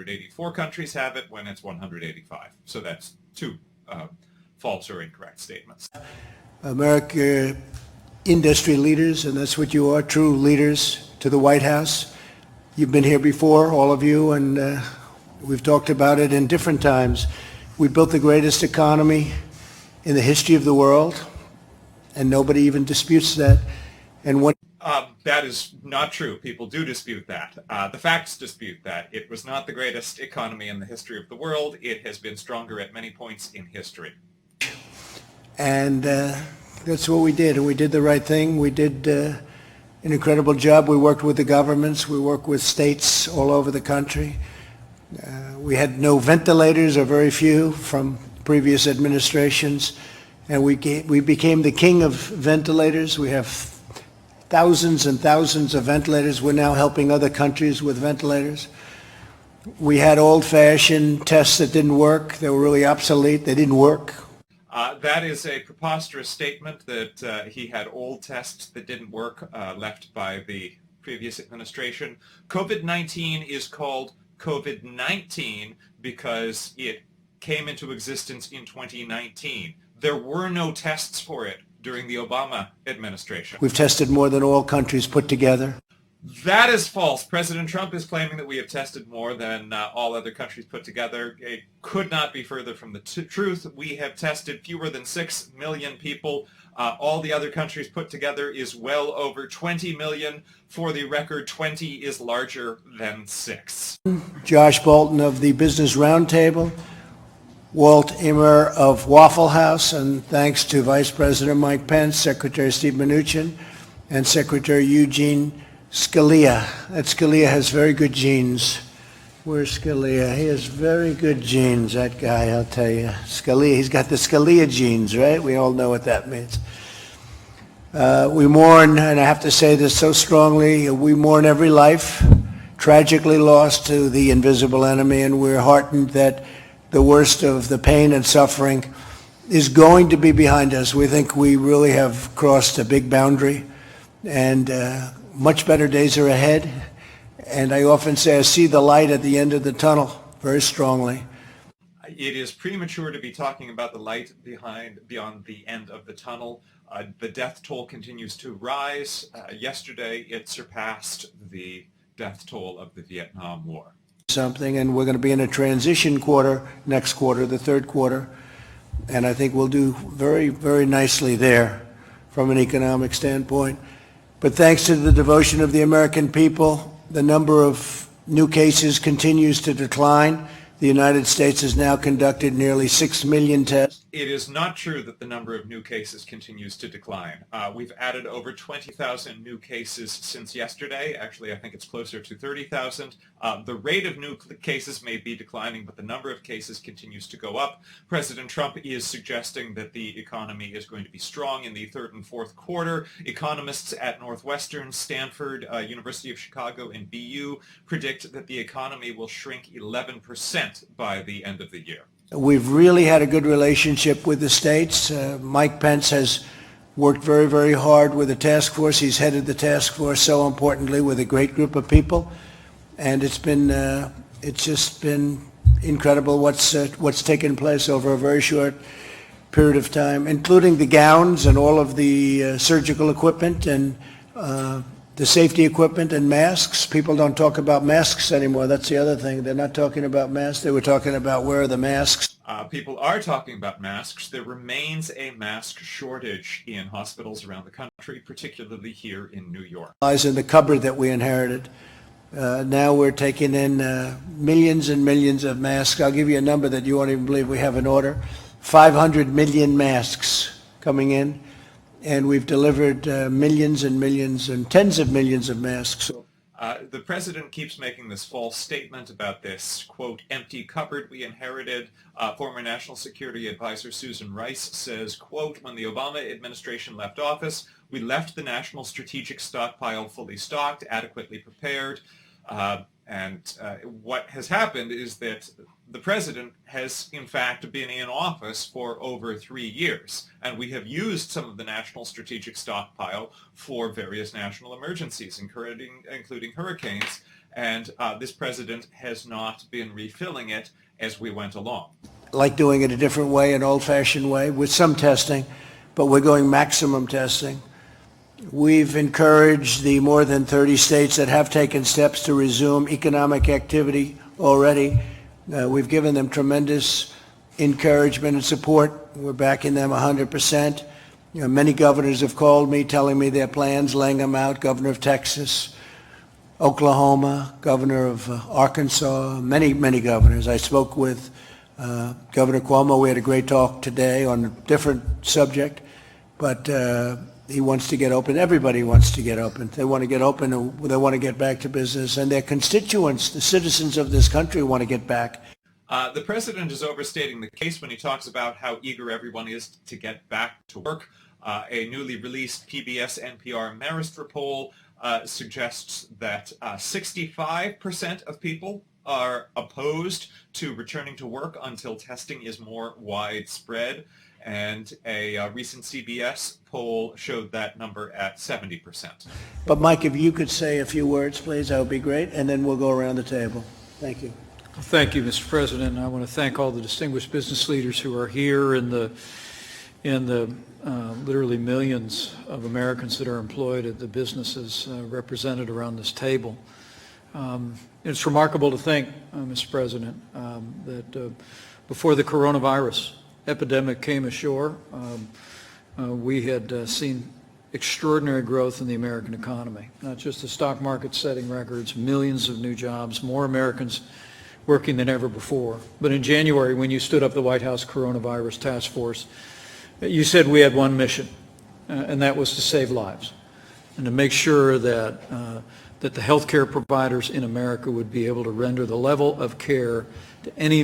184 countries have it when it's 185. So that's two false or incorrect statements. America industry leaders, and that's what you are, true leaders to the White House. You've been here before, all of you, and we've talked about it in different times. We built the greatest economy in the history of the world, and nobody even disputes that. And when that is not true. People do dispute that. The facts dispute that. It was not the greatest economy in the history of the world. It has been stronger at many points in history. And that's what we did, and we did the right thing. We did an incredible job. We worked with the governments. We worked with states all over the country. We had no ventilators, or very few, from previous administrations, and we became the king of ventilators. We have thousands and thousands of ventilators. We're now helping other countries with ventilators. We had old-fashioned tests that didn't work. They were really obsolete. They didn't work. That is a preposterous statement that he had old tests that didn't work left by the previous administration. COVID-19 is called COVID-19 because it came into existence in 2019. There were no tests for it during the Obama administration. We've tested more than all countries put together. That is false. President Trump is claiming that we have tested more than all other countries put together. It could not be further from the truth. We have tested fewer than 6 million people. All the other countries put together is well over 20 million. For the record, 20 is larger than 6. Josh Bolton of the Business Roundtable, Walt Immer of Waffle House, and thanks to Vice President Mike Pence, Secretary Steve Mnuchin, and Secretary Eugene Scalia. That Scalia has very good genes. Where's Scalia? He has very good genes, that guy, I'll tell you. Scalia, he's got the Scalia genes, right? We all know what that means. We mourn, and I have to say this so strongly, we mourn every life tragically lost to the invisible enemy, and we're heartened that the worst of the pain and suffering is going to be behind us. We think we really have crossed a big boundary, and much better days are ahead. And I often say I see the light at the end of the tunnel very strongly. It is premature to be talking about the light beyond the end of the tunnel. The death toll continues to rise. Yesterday, it surpassed the death toll of the Vietnam War. Something, and we're going to be in a transition quarter next quarter, the third quarter, and I think we'll do very, very nicely there from an economic standpoint. But thanks to the devotion of the American people, the number of new cases continues to decline. The United States has now conducted nearly 6 million tests. It is not true that the number of new cases continues to decline. We've added over 20,000 new cases since yesterday. Actually, I think it's closer to 30,000. The rate of new cases may be declining, but the number of cases continues to go up. President Trump is suggesting that the economy is going to be strong in the third and fourth quarter. Economists at Northwestern, Stanford, University of Chicago, and BU predict that the economy will shrink 11% by the end of the year. We've really had a good relationship with the states. Mike Pence has worked very, very hard with the task force. He's headed the task force, so importantly, with a great group of people. And it's just been incredible what's taken place over a very short period of time, including the gowns and all of the surgical equipment and the safety equipment and masks. People don't talk about masks anymore. That's the other thing. They're not talking about masks. They were talking about where are the masks. People are talking about masks. There remains a mask shortage in hospitals around the country, particularly here in New York. Lies in the cupboard that we inherited. Now we're taking in millions and millions of masks. I'll give you a number that you won't even believe we have in order. 500 million masks coming in. And we've delivered millions and millions and tens of millions of masks. The president keeps making this false statement about this, quote, empty cupboard we inherited. Former National Security Advisor Susan Rice says, quote, when the Obama administration left office, we left the national strategic stockpile fully stocked, adequately prepared. What has happened is that the president has, in fact, been in office for over 3 years, and we have used some of the national strategic stockpile for various national emergencies, including hurricanes, and this president has not been refilling it as we went along. Like doing it a different way, an old-fashioned way, with some testing, but we're going maximum testing. We've encouraged the more than 30 states that have taken steps to resume economic activity already. We've given them tremendous encouragement and support. We're backing them 100%. Many governors have called me telling me their plans, laying them out. Governor of Texas, Oklahoma, governor of Arkansas, many governors. I spoke with Governor Cuomo. We had a great talk today on a different subject, but he wants to get open. Everybody wants to get open. They want to get open, and they want to get back to business, and their constituents, the citizens of this country, want to get back. The president is overstating the case when he talks about how eager everyone is to get back to work. A newly released PBS-NPR Marist poll suggests that 65% of people are opposed to returning to work until testing is more widespread. And a recent CBS poll showed that number at 70%. But Mike, if you could say a few words, please, that would be great, and then we'll go around the table. Thank you. Thank you, Mr. President. I want to thank all the distinguished business leaders who are here and the literally millions of Americans that are employed at the businesses represented around this table. It's remarkable to think, Mr. President, that before the coronavirus epidemic came ashore, we had seen extraordinary growth in the American economy, not just the stock market setting records, millions of new jobs, more Americans working than ever before. But in January, when you stood up the White House Coronavirus Task Force, you said we had one mission, and that was to save lives and to make sure that that the healthcare providers in America would be able to render the level of care to any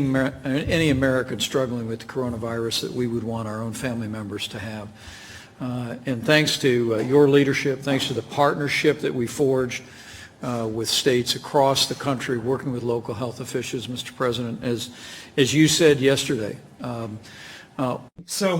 American struggling with the coronavirus that we would want our own family members to have. And thanks to your leadership, thanks to the partnership that we forged with states across the country, working with local health officials, Mr. President, as you said yesterday. So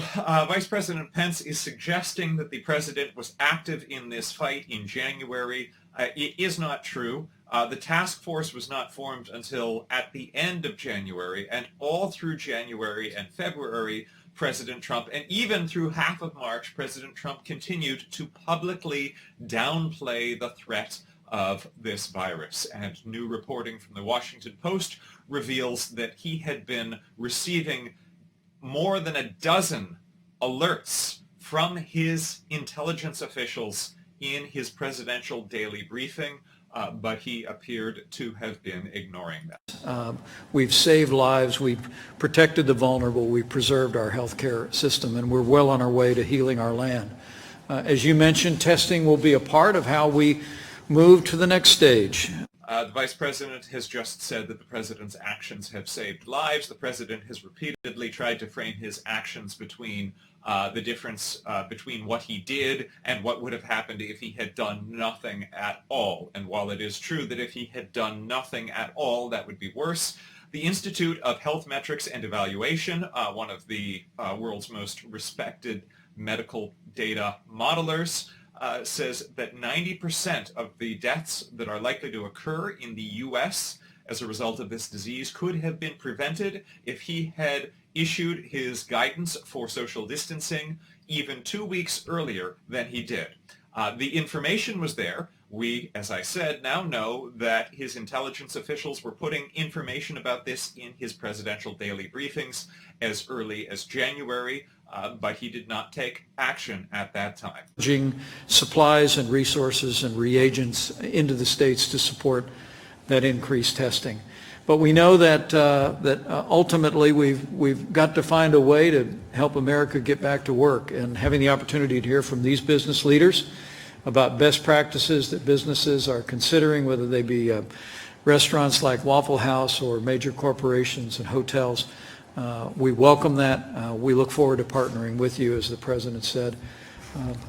Vice President Pence is suggesting that the president was active in this fight in January. It is not true. The task force was not formed until at the end of January, and all through January and February, President Trump, and even through half of March, President Trump continued to publicly downplay the threat of this virus. And new reporting from the Washington Post reveals that he had been receiving more than a dozen alerts from his intelligence officials in his presidential daily briefing, but he appeared to have been ignoring that. We've saved lives, we've protected the vulnerable, we've preserved our healthcare system, and we're well on our way to healing our land. As you mentioned, testing will be a part of how we move to the next stage. The Vice President has just said that the President's actions have saved lives. The President has repeatedly tried to frame his actions between the difference between what he did and what would have happened if he had done nothing at all. And while it is true that if he had done nothing at all, that would be worse, the Institute of Health Metrics and Evaluation, one of the world's most respected medical data modelers, says that 90% of the deaths that are likely to occur in the U.S. as a result of this disease could have been prevented if he had issued his guidance for social distancing even 2 weeks earlier than he did. The information was there. We, as I said, now know that his intelligence officials were putting information about this in his presidential daily briefings as early as January, but he did not take action at that time. Supplies and resources and reagents into the states to support that increased testing. But we know that ultimately we've got to find a way to help America get back to work, and having the opportunity to hear from these business leaders about best practices that businesses are considering, whether they be restaurants like Waffle House or major corporations and hotels. We welcome that. We look forward to partnering with you, as the President said.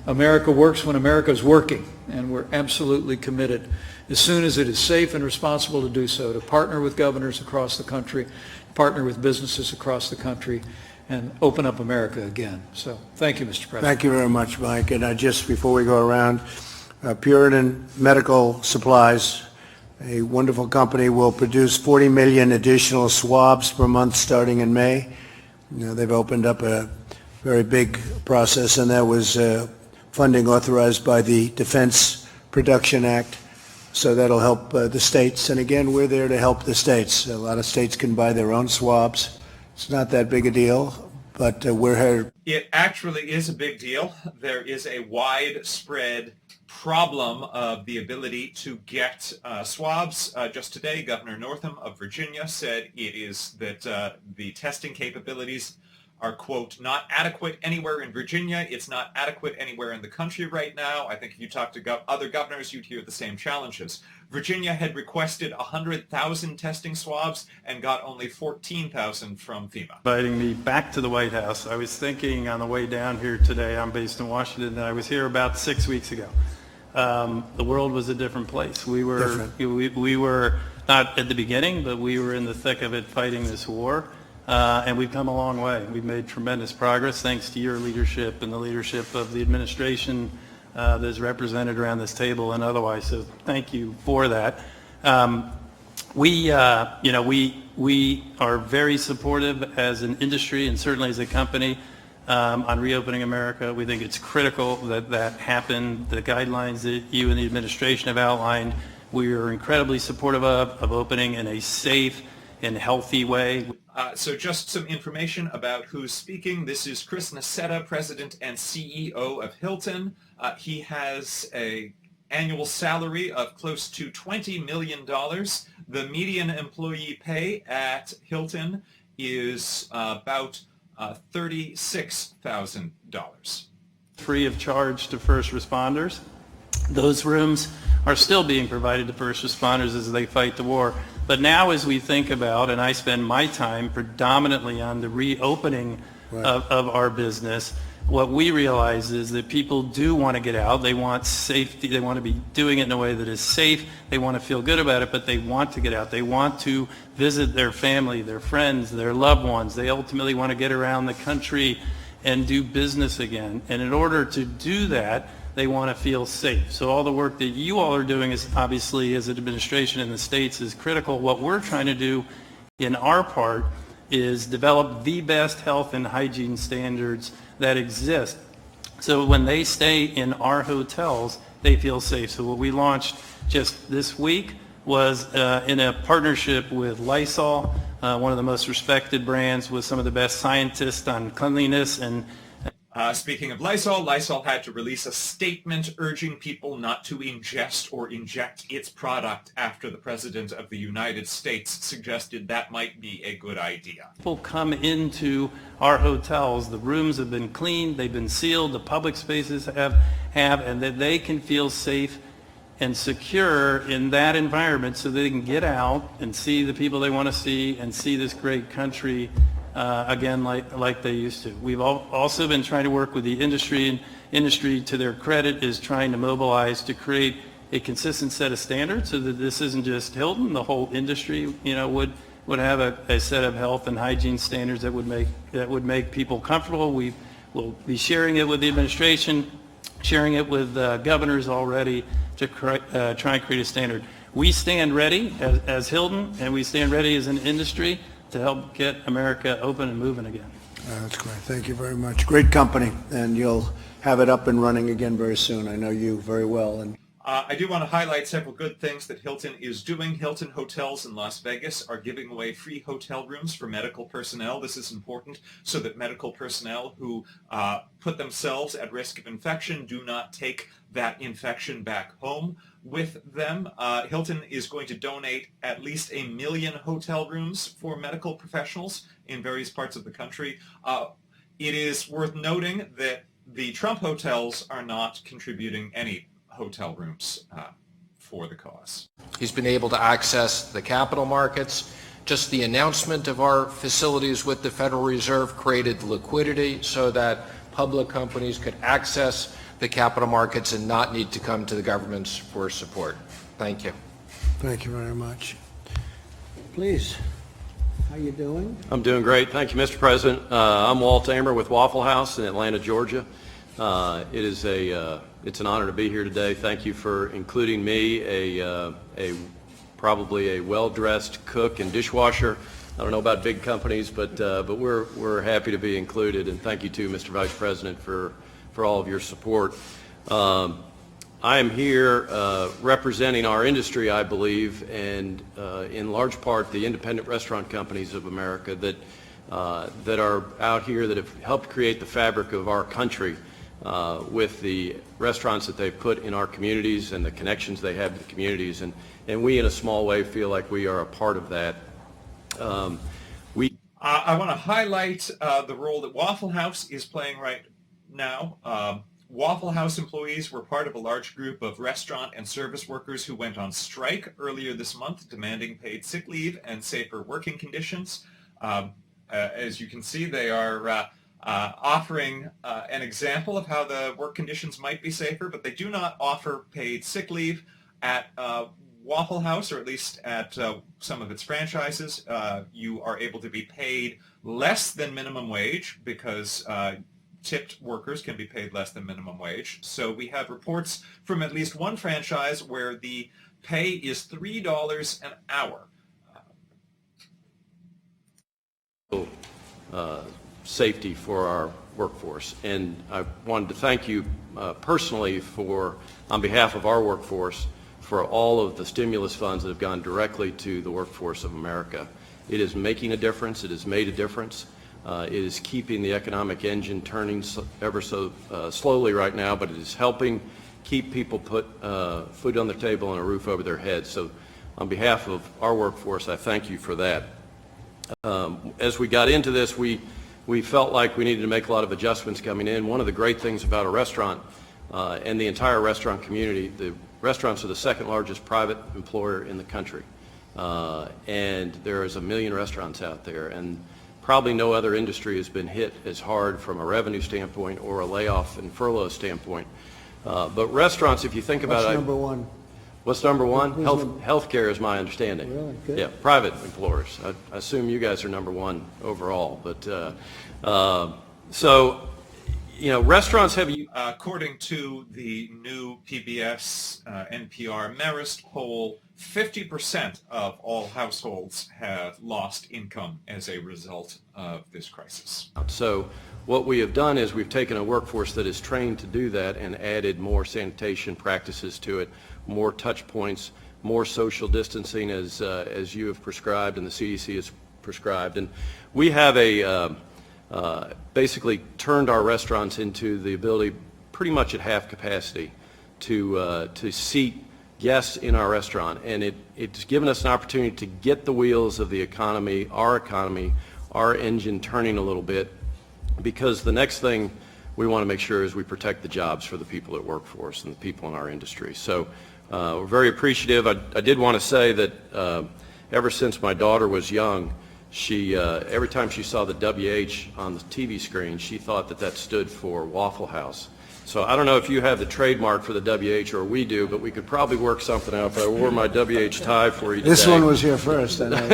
America works when America is working, and we're absolutely committed, as soon as it is safe and responsible to do so, to partner with governors across the country, partner with businesses across the country, and open up America again. So thank you, Mr. President. Thank you very much, Mike. And just before we go around, Puritan Medical Supplies a wonderful company, will produce 40 million additional swabs per month starting in May. They've opened up a very big process, and that was funding authorized by the Defense Production Act. So that'll help the states. And again, we're there to help the states. A lot of states can buy their own swabs. It's not that big a deal, but we're here. It actually is a big deal. There is a widespread problem of the ability to get swabs. Just today, Governor Northam of Virginia said it is that the testing capabilities are, quote, not adequate anywhere in Virginia. It's not adequate anywhere in the country right now. I think if you talk to other governors, you'd hear the same challenges. Virginia had requested 100,000 testing swabs and got only 14,000 from FEMA. Inviting me back to the White House. I was thinking on the way down here today, I'm based in Washington, and I was here about 6 weeks ago. The world was a different place. We were not at the beginning, but we were in the thick of it fighting this war. And we've come a long way. We've made tremendous progress thanks to your leadership and the leadership of the administration that is represented around this table and otherwise. So thank you for that. We are very supportive as an industry and certainly as a company on reopening America. We think it's critical that that happen. The guidelines that you and the administration have outlined, we are incredibly supportive of opening in a safe and healthy way. So just some information about who's speaking. This is Chris Nassetta, President and CEO of Hilton. He has an annual salary of close to $20 million. The median employee pay at Hilton is about $36,000. Free of charge to first responders. Those rooms are still being provided to first responders as they fight the war. But now as we think about, and I spend my time predominantly on the reopening of our business, what we realize is that people do want to get out. They want safety. They want to be doing it in a way that is safe. They want to feel good about it, but they want to get out. They want to visit their family, their friends, their loved ones. They ultimately want to get around the country and do business again. And in order to do that, they want to feel safe. So all the work that you all are doing is obviously as an administration in the states is critical. What we're trying to do in our part is develop the best health and hygiene standards that exist. So when they stay in our hotels, they feel safe. So what we launched just this week was in a partnership with Lysol, one of the most respected brands with some of the best scientists on cleanliness. And speaking of Lysol, Lysol had to release a statement urging people not to ingest or inject its product after the President of the United States suggested that might be a good idea. People come into our hotels, the rooms have been cleaned, they've been sealed, the public spaces have, and that they can feel safe and secure in that environment so they can get out and see the people they want to see and see this great country again like they used to. We've also been trying to work with the industry, and industry, to their credit, is trying to mobilize to create a consistent set of standards so that this isn't just Hilton. The whole industry, would have a set of health and hygiene standards that would make people comfortable. We will be sharing it with the administration, sharing it with governors already to try and create a standard. We stand ready as Hilton, and we stand ready as an industry to help get America open and moving again. That's great. Thank you very much. Great company, and you'll have it up and running again very soon. I know you very well. And I do want to highlight several good things that Hilton is doing. Hilton Hotels in Las Vegas are giving away free hotel rooms for medical personnel. This is important so that medical personnel who put themselves at risk of infection do not take that infection back home with them. Hilton is going to donate at least 1 million hotel rooms for medical professionals in various parts of the country. It is worth noting that the Trump hotels are not contributing any hotel rooms for the cause. He's been able to access the capital markets. Just the announcement of our facilities with the Federal Reserve created liquidity so that public companies could access the capital markets and not need to come to the governments for support. Thank you. thank you very much. Please, how you doing? I'm doing great. Thank you, Mr. President. I'm Walt Amer with Waffle House in Atlanta, Georgia. It's an honor to be here today. Thank you for including me, a probably a well-dressed cook and dishwasher. I don't know about big companies, but we're happy to be included, and thank you too, Mr. Vice President, for all of your support. I am here representing our industry, I believe, and in large part the independent restaurant companies of America that are out here that have helped create the fabric of our country with the restaurants that they've put in our communities and the connections they have to the communities, and we in a small way feel like we are a part of that. I want to highlight the role that Waffle House is playing right now. Waffle House employees were part of a large group of restaurant and service workers who went on strike earlier this month, demanding paid sick leave and safer working conditions. As you can see, they are offering an example of how the work conditions might be safer, but they do not offer paid sick leave at Waffle House, or at least at some of its franchises. You are able to be paid less than minimum wage because tipped workers can be paid less than minimum wage. So we have reports from at least one franchise where the pay is $3 an hour. Safety for our workforce, and I wanted to thank you personally on behalf of our workforce, for all of the stimulus funds that have gone directly to the workforce of America. It is making a difference. It has made a difference. It is keeping the economic engine turning ever so slowly right now, but it is helping keep people put food on their table and a roof over their heads. So on behalf of our workforce, I thank you for that. As we got into this, we felt like we needed to make a lot of adjustments coming in. One of the great things about a restaurant and the entire restaurant community, the restaurants are the second largest private employer in the country. And there is 1 million restaurants out there, and probably no other industry has been hit as hard from a revenue standpoint or a layoff and furlough standpoint. But restaurants, if you think about it... What's number one? What's number one? Healthcare is my understanding. Really? Good. Yeah, private employers. I assume you guys are number one overall. But so, you know, restaurants have... According to the new PBS NPR Marist poll, 50% of all households have lost income as a result of this crisis. So what we have done is we've taken a workforce that is trained to do that and added more sanitation practices to it, more touch points, more social distancing as you have prescribed and the CDC has prescribed. And we have basically turned our restaurants into the ability pretty much at half capacity to seat guests in our restaurant, and it's given us an opportunity to get the wheels of the economy, our engine turning a little bit, because the next thing we want to make sure is we protect the jobs for the people that work for us and the people in our industry. So we're very appreciative. I did want to say that ever since my daughter was young, she every time she saw the WH on the TV screen, she thought that stood for Waffle House. So I don't know if you have the trademark for the WH or we do, but we could probably work something out. But I wore my WH tie for you today. This one was here first. I know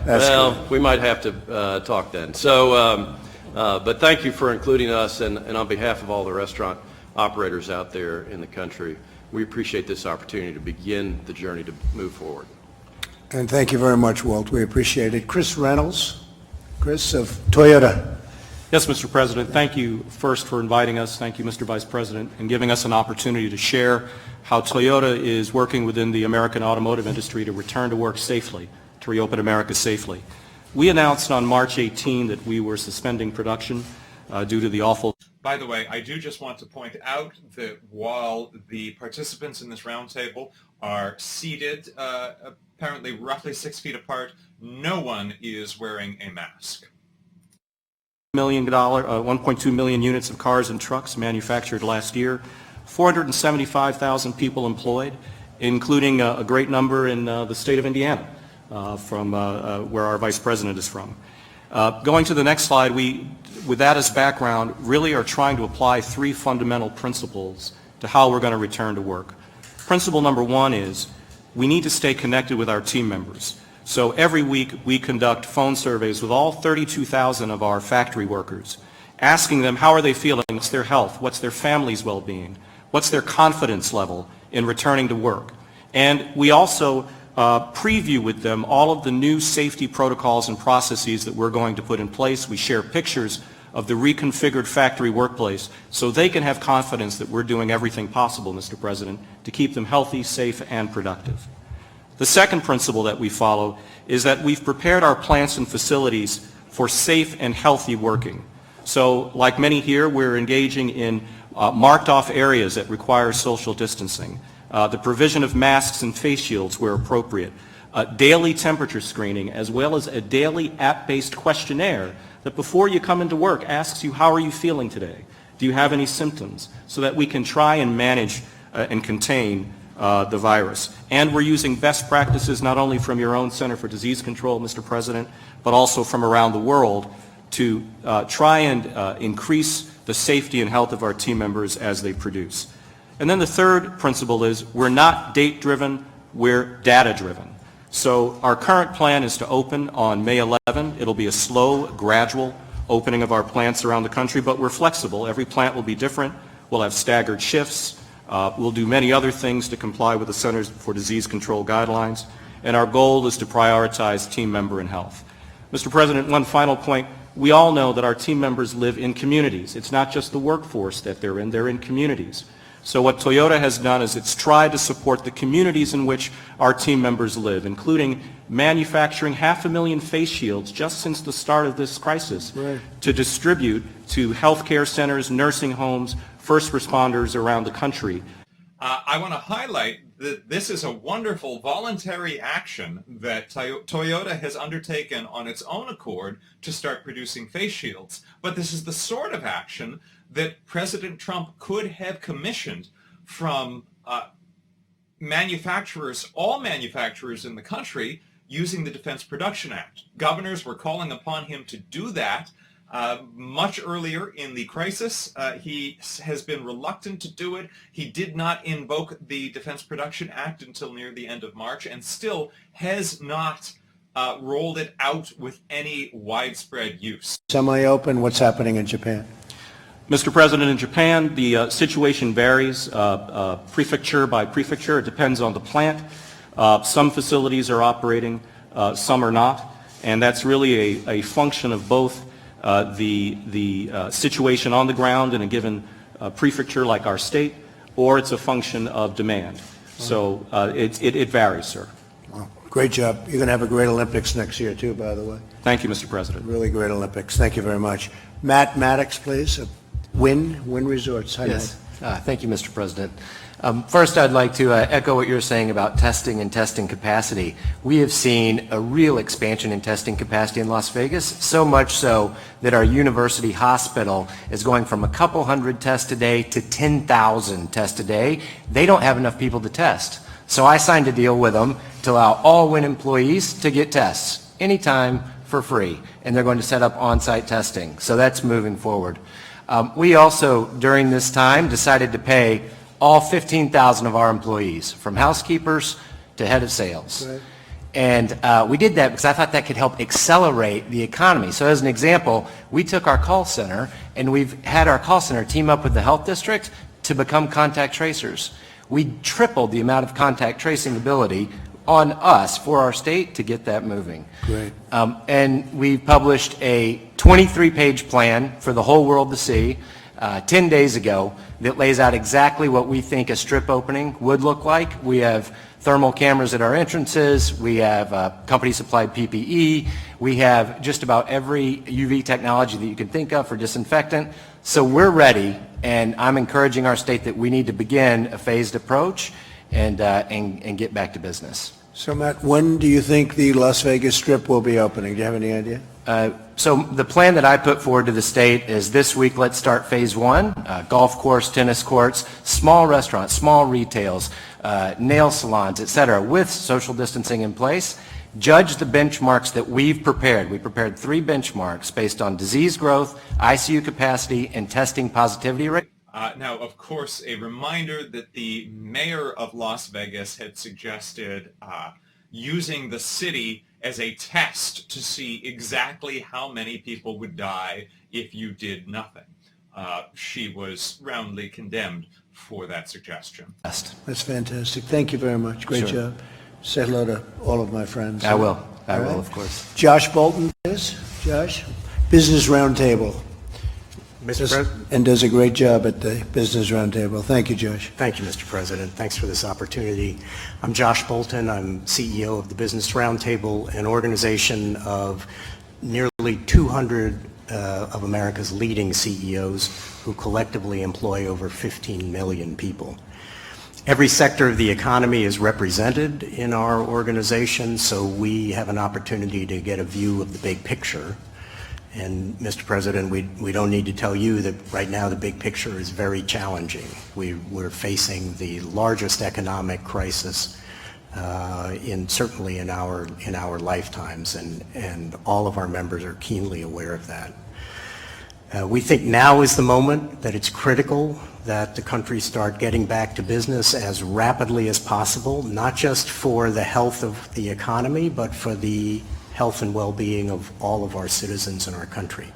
well, cool. We might have to talk then. So, but thank you for including us, and on behalf of all the restaurant operators out there in the country, we appreciate this opportunity to begin the journey to move forward. And thank you very much, Walt. We appreciate it. Chris Reynolds. Chris of Toyota. Yes, Mr. President. Thank you first for inviting us. Thank you, Mr. Vice President, and giving us an opportunity to share how Toyota is working within the American automotive industry to return to work safely, to reopen America safely. We announced on March 18 that we were suspending production due to the awful... By the way, I do just want to point out that while the participants in this roundtable are seated apparently roughly 6 feet apart, no one is wearing a mask. $1.2 million units of cars and trucks manufactured last year, 475,000 people employed, including a great number in the state of Indiana, from where our Vice President is from. Going to the next slide, we, with that as background, really are trying to apply 3 fundamental principles to how we're going to return to work. Principle number 1 is we need to stay connected with our team members. So every week we conduct phone surveys with all 32,000 of our factory workers, asking them how are they feeling, what's their health, what's their family's well-being, what's their confidence level in returning to work. And we also preview with them all of the new safety protocols and processes that we're going to put in place. We share pictures of the reconfigured factory workplace so they can have confidence that we're doing everything possible, Mr. President, to keep them healthy, safe, and productive. The second principle that we follow is that we've prepared our plants and facilities for safe and healthy working. So, like many here, we're engaging in marked off areas that require social distancing, the provision of masks and face shields where appropriate, daily temperature screening, as well as a daily app-based questionnaire that before you come into work asks you, how are you feeling today? Do you have any symptoms? So that we can try and manage and contain the virus. And we're using best practices not only from your own Center for Disease Control, Mr. President, but also from around the world to try and increase the safety and health of our team members as they produce. And then the third principle is we're not date-driven, we're data-driven. So our current plan is to open on May 11. It'll be a slow, gradual opening of our plants around the country, but we're flexible. Every plant will be different. We'll have staggered shifts. We'll do many other things to comply with the Centers for Disease Control guidelines. And our goal is to prioritize team member and health. Mr. President, one final point. We all know that our team members live in communities. It's not just the workforce that they're in communities. So what Toyota has done is it's tried to support the communities in which our team members live, including manufacturing 500,000 face shields just since the start of this crisis to distribute to healthcare centers, nursing homes, first responders around the country. I want to highlight that this is a wonderful voluntary action that Toyota has undertaken on its own accord to start producing face shields. But this is the sort of action that President Trump could have commissioned from manufacturers, all manufacturers in the country, using the Defense Production Act. Governors were calling upon him to do that much earlier in the crisis. He has been reluctant to do it. He did not invoke the Defense Production Act until near the end of March and still has not rolled it out with any widespread use. Semi-open, what's happening in Japan? Mr. President, in Japan, the situation varies prefecture by prefecture. It depends on the plant. Some facilities are operating, some are not, and that's really a function of both the situation on the ground in a given prefecture like our state, or it's a function of demand. So it varies, sir. Well, great job. You're going to have a great Olympics next year, too, by the way. Thank you, Mr. President. Really great Olympics. Thank you very much. Matt Maddox, please. Wynn Resorts. Hi, yes. Thank you, Mr. President. First, I'd like to echo what you're saying about testing and testing capacity. We have seen a real expansion in testing capacity in Las Vegas, so much so that our university hospital is going from a couple hundred tests a day to 10,000 tests a day. They don't have enough people to test. So I signed a deal with them to allow all Wynn employees to get tests anytime for free, and they're going to set up on-site testing. So that's moving forward. We also, during this time, decided to pay all 15,000 of our employees, from housekeepers to head of sales. Right. And we did that because I thought that could help accelerate the economy. So as an example, we took our call center, and we've had our call center team up with the health district to become contact tracers. We tripled the amount of contact tracing ability on us for our state to get that moving. Great. And we published a 23-page plan for the whole world to see 10 days ago that lays out exactly what we think a strip opening would look like. We have thermal cameras at our entrances. We have company-supplied PPE. We have just about every UV technology that you can think of for disinfectant. So we're ready, and I'm encouraging our state that we need to begin a phased approach and get back to business. So, Matt, when do you think the Las Vegas Strip will be opening? Do you have any idea? So the plan that I put forward to the state is this week, let's start phase one, golf course, tennis courts, small restaurants, small retails, nail salons, et cetera, with social distancing in place. Judge the benchmarks that we've prepared. We prepared 3 benchmarks based on disease growth, ICU capacity, and testing positivity rate. Now, of course, a reminder that the mayor of Las Vegas had suggested using the city as a test to see exactly how many people would die if you did nothing. she was roundly condemned for that suggestion. That's fantastic. Thank you very much. Great job. Say hello to all of my friends. I will. I All will, right. of course. Josh Bolton is. Josh? Business Roundtable. Mr. President. And does a great job at the Business Roundtable. Thank you, Josh. Thank you, Mr. President. Thanks for this opportunity. I'm Josh Bolton. I'm CEO of the Business Roundtable, an organization of nearly 200 of America's leading CEOs who collectively employ over 15 million people. Every sector of the economy is represented in our organization, so we have an opportunity to get a view of the big picture. And, Mr. President, we don't need to tell you that right now the big picture is very challenging. We're facing the largest economic crisis certainly in our lifetimes, and all of our members are keenly aware of that. We think now is the moment that it's critical that the country start getting back to business as rapidly as possible, not just for the health of the economy, but for the health and well-being of all of our citizens in our country.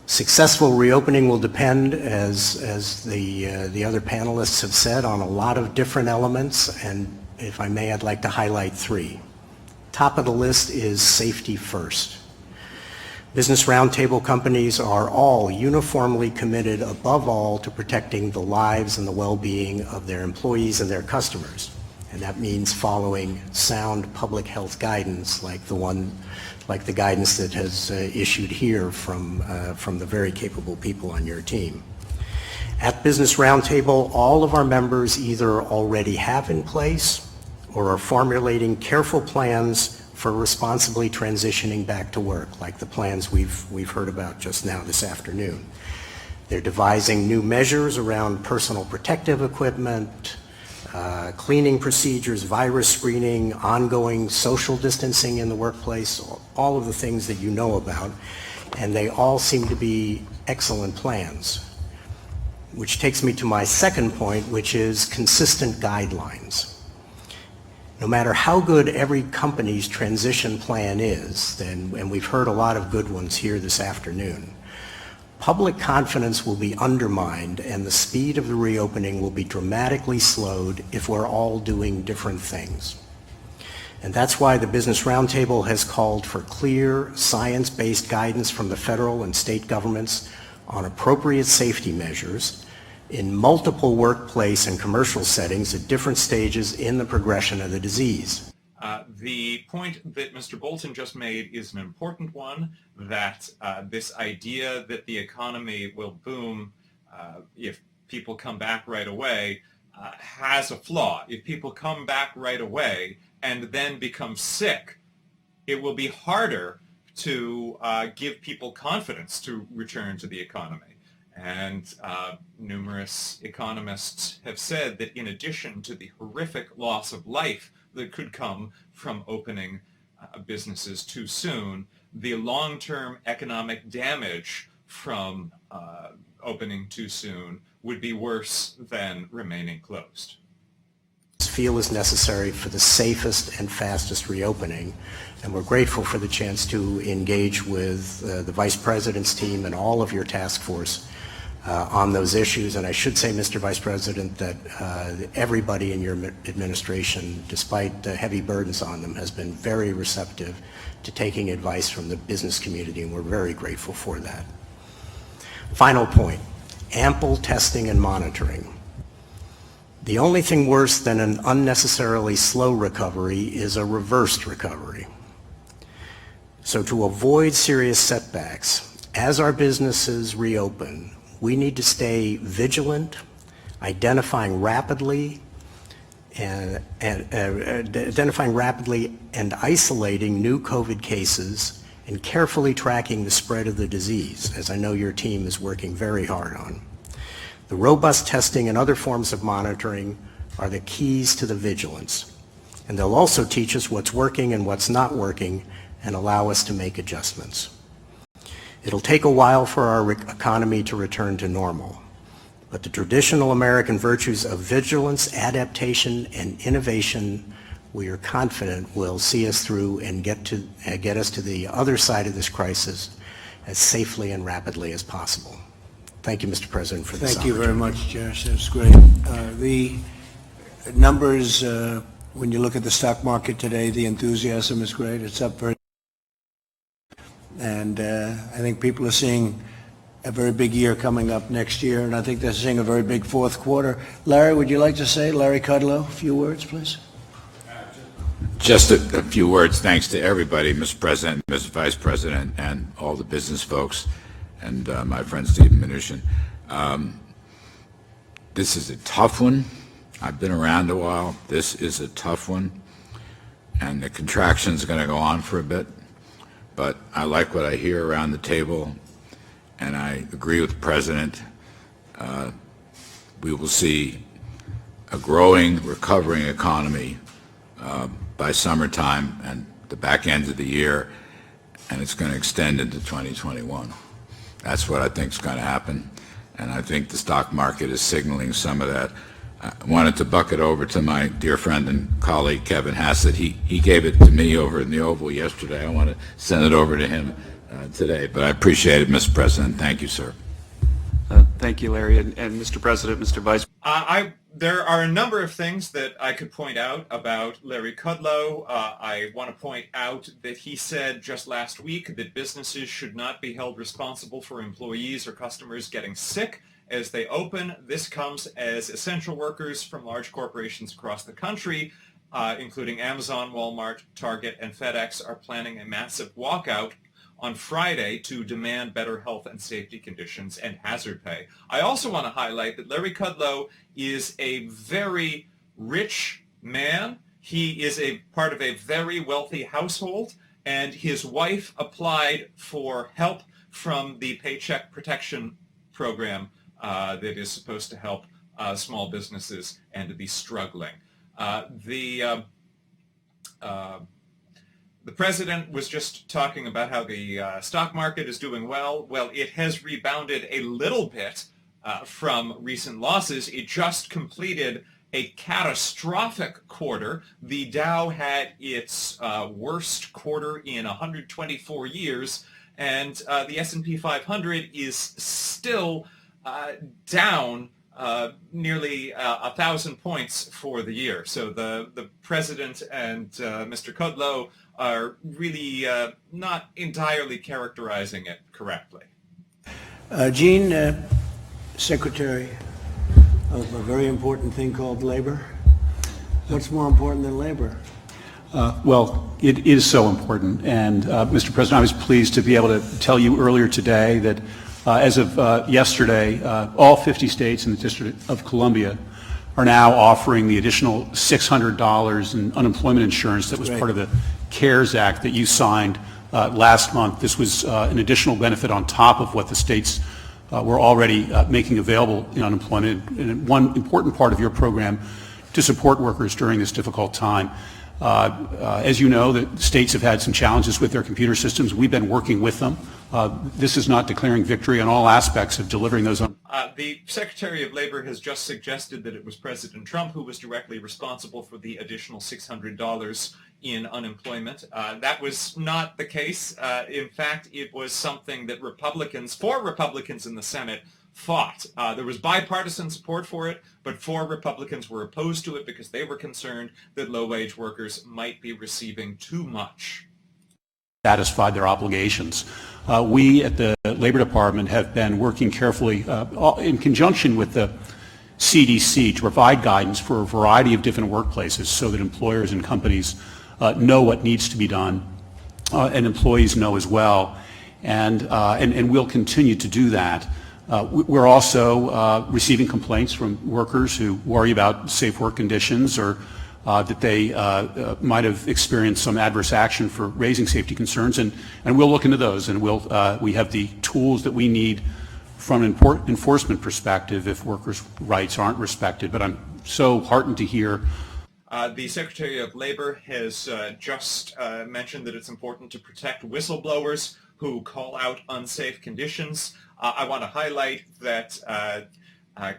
Successful reopening will depend, as the other panelists have said, on a lot of different elements, and if I may, I'd like to highlight three. Top of the list is safety first. Business Roundtable companies are all uniformly committed, above all, to protecting the lives and the well-being of their employees and their customers. And that means following sound public health guidance like the guidance that has issued here from the very capable people on your team. At Business Roundtable, all of our members either already have in place or are formulating careful plans for responsibly transitioning back to work, like the plans we've heard about just now this afternoon. They're devising new measures around personal protective equipment, cleaning procedures, virus screening, ongoing social distancing in the workplace, all of the things that you know about, and they all seem to be excellent plans. Which takes me to my second point, which is consistent guidelines. No matter how good every company's transition plan is, and we've heard a lot of good ones here this afternoon, public confidence will be undermined and the speed of the reopening will be dramatically slowed if we're all doing different things. And that's why the Business Roundtable has called for clear, science-based guidance from the federal and state governments on appropriate safety measures in multiple workplace and commercial settings at different stages in the progression of the disease. The point that Mr. Bolton just made is an important one, that this idea that the economy will boom if people come back right away has a flaw. If people come back right away and then become sick, it will be harder to give people confidence to return to the economy. And numerous economists have said that in addition to the horrific loss of life that could come from opening businesses too soon, the long-term economic damage from opening too soon would be worse than remaining closed. Feel is necessary for the safest and fastest reopening, and we're grateful for the chance to engage with the Vice President's team and all of your task force on those issues. And I should say, Mr. Vice President, that everybody in your administration, despite the heavy burdens on them, has been very receptive to taking advice from the business community, and we're very grateful for that. Final point, ample testing and monitoring. The only thing worse than an unnecessarily slow recovery is a reversed recovery. So to avoid serious setbacks, as our businesses reopen, we need to stay vigilant, identifying rapidly and isolating new COVID cases and carefully tracking the spread of the disease, as I know your team is working very hard on. The robust testing and other forms of monitoring are the keys to the vigilance, and they'll also teach us what's working and what's not working and allow us to make adjustments. It'll take a while for our economy to return to normal, but the traditional American virtues of vigilance, adaptation, and innovation, we are confident will see us through and get us to the other side of this crisis as safely and rapidly as possible. Thank you, Mr. President, for this Thank you very opportunity. much, Josh. That's great. The numbers, when you look at the stock market today, the enthusiasm is great. It's up very, and I think people are seeing a very big year coming up next year, and I think they're seeing a very big fourth quarter. Larry, would you like to say, Larry Kudlow, a few words, please? Just a few words. Thanks to everybody, Mr. President, Mr. Vice President, and all the business folks, and my friend Stephen Mnuchin. This is a tough one. I've been around a while. This is a tough one, and the contraction is going to go on for a bit. But I like what I hear around the table, and I agree with the President. We will see a growing, recovering economy by summertime and the back end of the year, and it's going to extend into 2021. That's what I think is going to happen, and I think the stock market is signaling some of that. I wanted to buck it over to my dear friend and colleague Kevin Hassett. He gave it to me over in the Oval yesterday. I want to send it over to him today, but I appreciate it, Mr. President. Thank you, sir. Thank you, Larry, and Mr. President, Mr. Vice. There are a number of things that I could point out about Larry Kudlow. I want to point out that he said just last week that businesses should not be held responsible for employees or customers getting sick as they open. This comes as essential workers from large corporations across the country, including Amazon, Walmart, Target, and FedEx, are planning a massive walkout on Friday to demand better health and safety conditions and hazard pay. I also want to highlight that Larry Kudlow is a very rich man. He is a part of a very wealthy household, and his wife applied for help from the Paycheck Protection Program that is supposed to help small businesses and the struggling. The president was just talking about how the stock market is doing well. Well, it has rebounded a little bit from recent losses. It just completed a catastrophic quarter. The Dow had its worst quarter in 124 years, and the S&P 500 is still down nearly 1,000 points for the year. So the president and Mr. Kudlow are really not entirely characterizing it correctly. Gene, Secretary of a very important thing called labor. What's more important than labor? Well, it is so important. And, Mr. President, I was pleased to be able to tell you earlier today that as of yesterday, all 50 states and the District of Columbia are now offering the additional $600 in unemployment insurance that was part of the CARES Act that you signed last month. This was an additional benefit on top of what the states were already making available in unemployment, and one important part of your program to support workers during this difficult time. As you know, the states have had some challenges with their computer systems. We've been working with them. This is not declaring victory on all aspects of delivering those. The Secretary of Labor has just suggested that it was President Trump who was directly responsible for the additional $600 in unemployment. That was not the case. In fact, it was something that four Republicans in the Senate fought. There was bipartisan support for it, but four Republicans were opposed to it because they were concerned that low-wage workers might be receiving too much. Satisfied their obligations. We at the Labor Department have been working carefully in conjunction with the CDC to provide guidance for a variety of different workplaces so that employers and companies know what needs to be done and employees know as well. And we'll continue to do that. We're also receiving complaints from workers who worry about safe work conditions or that they might have experienced some adverse action for raising safety concerns, and we'll look into those, and we have the tools that we need from an enforcement perspective if workers' rights aren't respected. But I'm so heartened to hear. The Secretary of Labor has just mentioned that it's important to protect whistleblowers who call out unsafe conditions. I want to highlight that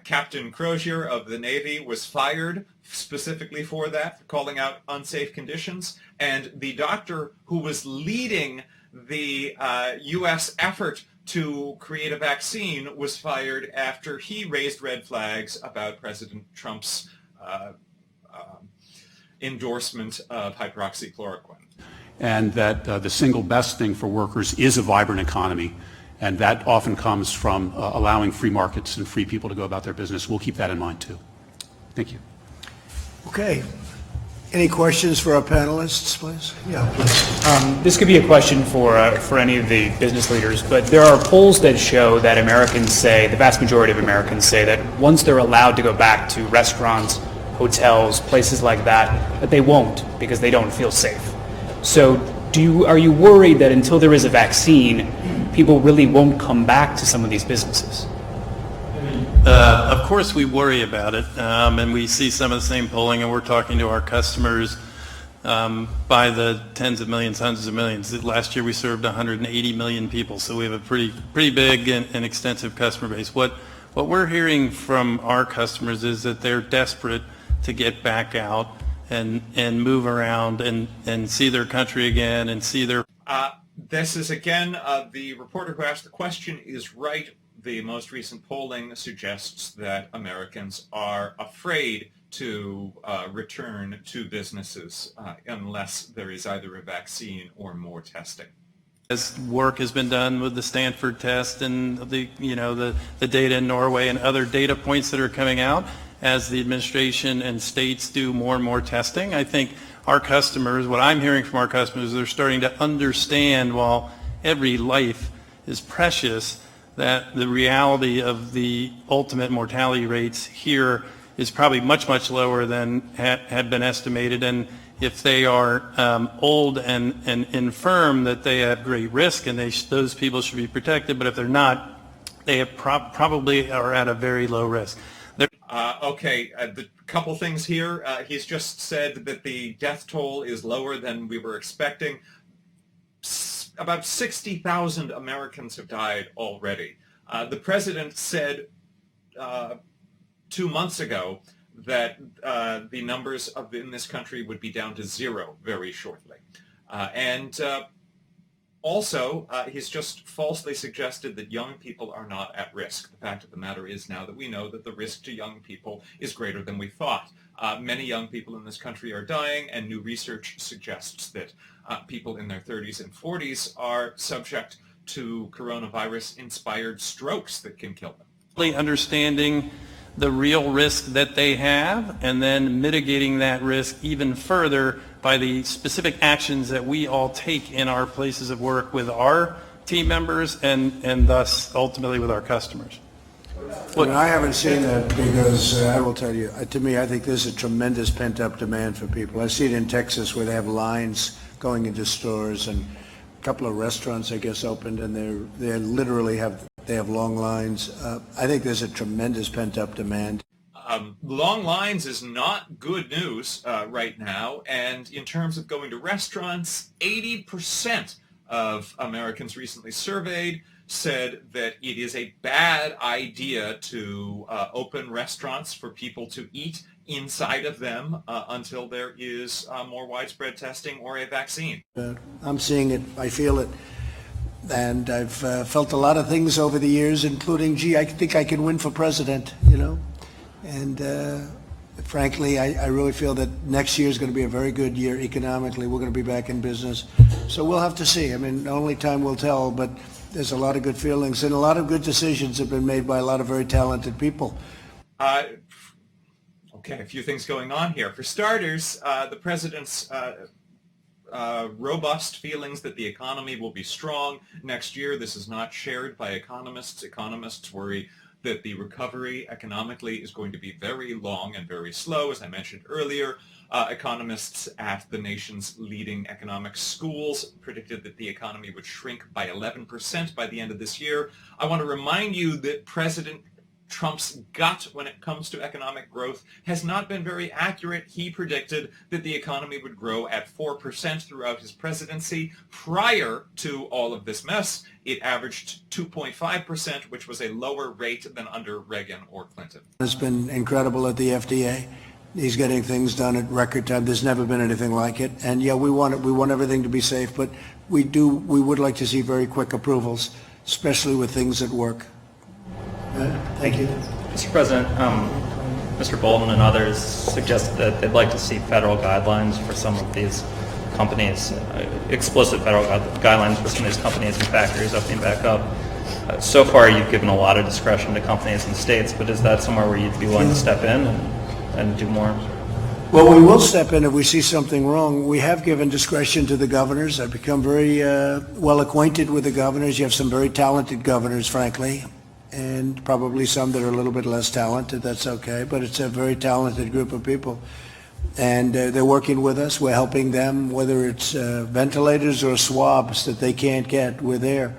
Captain Crozier of the Navy was fired specifically for that, for calling out unsafe conditions, and the doctor who was leading the U.S. effort to create a vaccine was fired after he raised red flags about President Trump's endorsement of hydroxychloroquine. And that the single best thing for workers is a vibrant economy, and that often comes from allowing free markets and free people to go about their business. We'll keep that in mind, too. Thank you. Okay. Any questions for our panelists, please? Yeah, please. This could be a question for any of the business leaders, but there are polls that show that Americans say, the vast majority of Americans say that once they're allowed to go back to restaurants, hotels, places like that they won't because they don't feel safe. So are you worried that until there is a vaccine, people really won't come back to some of these businesses? Of course we worry about it, and we see some of the same polling, and we're talking to our customers by the tens of millions, hundreds of millions. Last year we served 180 million people, so we have a pretty big and extensive customer base. What we're hearing from our customers is that they're desperate to get back out and move around and see their country again and see their... This is, again, the reporter who asked the question is right. The most recent polling suggests that Americans are afraid to return to businesses unless there is either a vaccine or more testing. As work has been done with the Stanford test and the data in Norway and other data points that are coming out, as the administration and states do more and more testing, I think our customers, what I'm hearing from our customers, they're starting to understand, while every life is precious, that the reality of the ultimate mortality rates here is probably much, much lower than had been estimated. And if they are old and infirm, that they have great risk, and those people should be protected. But if they're not, they have probably are at a very low risk. The couple things here. He's just said that the death toll is lower than we were expecting. About 60,000 Americans have died already. The president said 2 months ago that the numbers in this country would be down to zero very shortly. Also, he's just falsely suggested that young people are not at risk. The fact of the matter is now that we know that the risk to young people is greater than we thought. Many young people in this country are dying, and new research suggests that people in their 30s and 40s are subject to coronavirus-inspired strokes that can kill them. Understanding the real risk that they have, and then mitigating that risk even further by the specific actions that we all take in our places of work with our team members and thus ultimately with our customers. I haven't seen that because I will tell you, to me, I think there's a tremendous pent-up demand for people. I see it in Texas where they have lines going into stores, and a couple of restaurants, I guess, opened, and they literally have long lines. I think there's a tremendous pent-up demand. Long lines is not good news right now, and in terms of going to restaurants, 80% of Americans recently surveyed said that it is a bad idea to open restaurants for people to eat inside of them until there is more widespread testing or a vaccine. I'm seeing it, I feel it, and I've felt a lot of things over the years, including, I think I can win for president, and frankly, I really feel that next year is going to be a very good year economically. We're going to be back in business, so we'll have to see. I mean, only time will tell, but there's a lot of good feelings, and a lot of good decisions have been made by a lot of very talented people. Okay, a few things going on here. For starters, the president's robust feelings that the economy will be strong next year. This is not shared by economists. Economists worry that the recovery economically is going to be very long and very slow. As I mentioned earlier, economists at the nation's leading economic schools predicted that the economy would shrink by 11% by the end of this year. I want to remind you that President Trump's gut when it comes to economic growth has not been very accurate. He predicted that the economy would grow at 4% throughout his presidency. Prior to all of this mess, it averaged 2.5%, which was a lower rate than under Reagan or Clinton. It's been incredible at the FDA. He's getting things done at record time. There's never been anything like it. And yeah, we want everything to be safe, but we would like to see very quick approvals, especially with things that work. Thank you. Mr. President, Mr. Bolton and others suggested that they'd like to see federal guidelines for some of these companies, explicit federal guidelines for some of these companies and factories opening back up. So far, you've given a lot of discretion to companies and states, but is that somewhere where you'd be willing to step in and do more? Well, we will step in if we see something wrong. We have given discretion to the governors. I've become very well acquainted with the governors. You have some very talented governors, frankly, and probably some that are a little bit less talented. That's okay, but it's a very talented group of people. And they're working with us. We're helping them, whether it's ventilators or swabs that they can't get, we're there.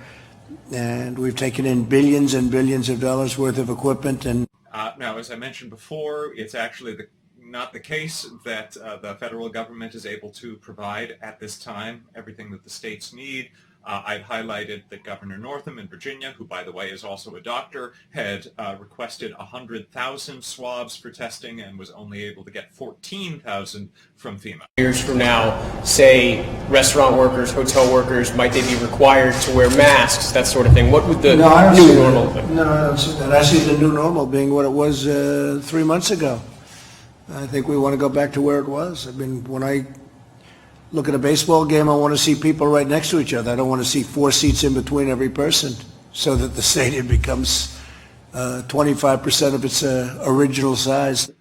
And we've taken in billions and billions of dollars worth of equipment. And now, as I mentioned before, it's actually not the case that the federal government is able to provide at this time everything that the states need. I've highlighted that Governor Northam in Virginia, who, by the way, is also a doctor, had requested 100,000 swabs for testing and was only able to get 14,000 from FEMA. Years from now, say restaurant workers, hotel workers, might they be required to wear masks, that sort of thing? What would the new normal be? No, I don't see that. I see the new normal being what it was 3 months ago. I think we want to go back to where it was. I mean, when I look at a baseball game, I want to see people right next to each other. I don't want to see 4 seats in between every person so that the stadium becomes 25% of its original size.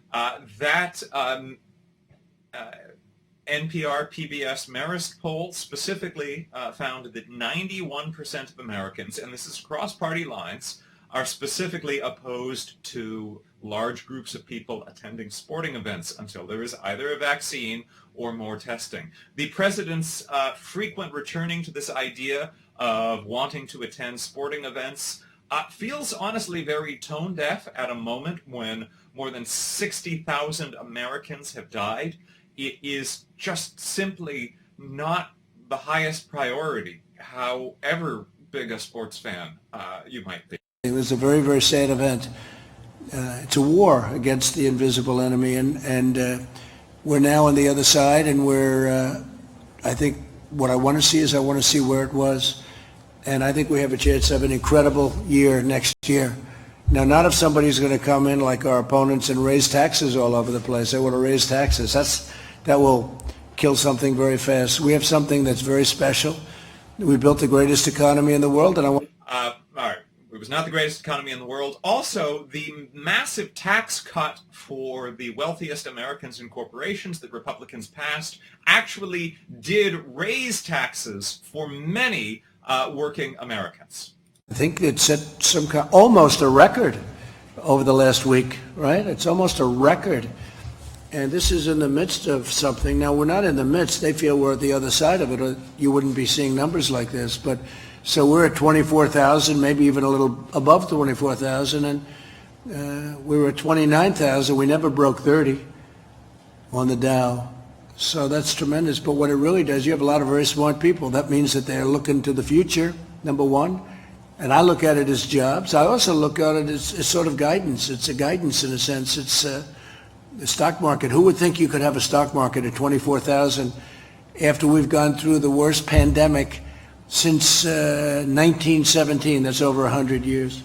NPR PBS Marist poll specifically found that 91% of Americans, and this is across party lines, are specifically opposed to large groups of people attending sporting events until there is either a vaccine or more testing. The president's frequent returning to this idea of wanting to attend sporting events feels honestly very tone deaf at a moment when more than 60,000 Americans have died. It is just simply not the highest priority, however big a sports fan you might be. It was a very, very sad event. It's a war against the invisible enemy, and we're now on the other side, and I think what I want to see is I want to see where it was, and I think we have a chance to have an incredible year next year. Now, not if somebody's going to come in like our opponents and raise taxes all over the place. They want to raise taxes. That will kill something very fast. We have something that's very special. We built the greatest economy in the world, and I want... All right. It was not the greatest economy in the world. Also, the massive tax cut for the wealthiest Americans and corporations that Republicans passed actually did raise taxes for many working Americans. I think it set almost a record over the last week, right? It's almost a record. And this is in the midst of something. Now, we're not in the midst. They feel we're at the other side of it, or you wouldn't be seeing numbers like this. But so we're at 24,000, maybe even a little above 24,000, and we were at 29,000. We never broke 30 on the Dow. So that's tremendous. But what it really does, you have a lot of very smart people. That means that they're looking to the future, number one. And I look at it as jobs. I also look at it as sort of guidance. It's a guidance in a sense. It's the stock market. Who would think you could have a stock market at 24,000 after we've gone through the worst pandemic since 1917? That's over 100 years.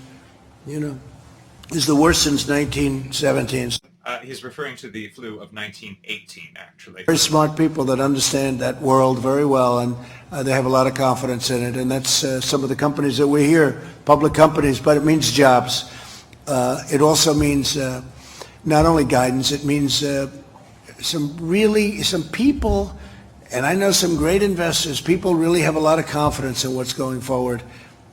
You know, it's the worst since 1917. He's referring to the flu of 1918, actually. Very smart people that understand that world very well, and they have a lot of confidence in it. And that's some of the companies that we hear, public companies, but it means jobs. It also means not only guidance, it means some people, and I know some great investors, people really have a lot of confidence in what's going forward.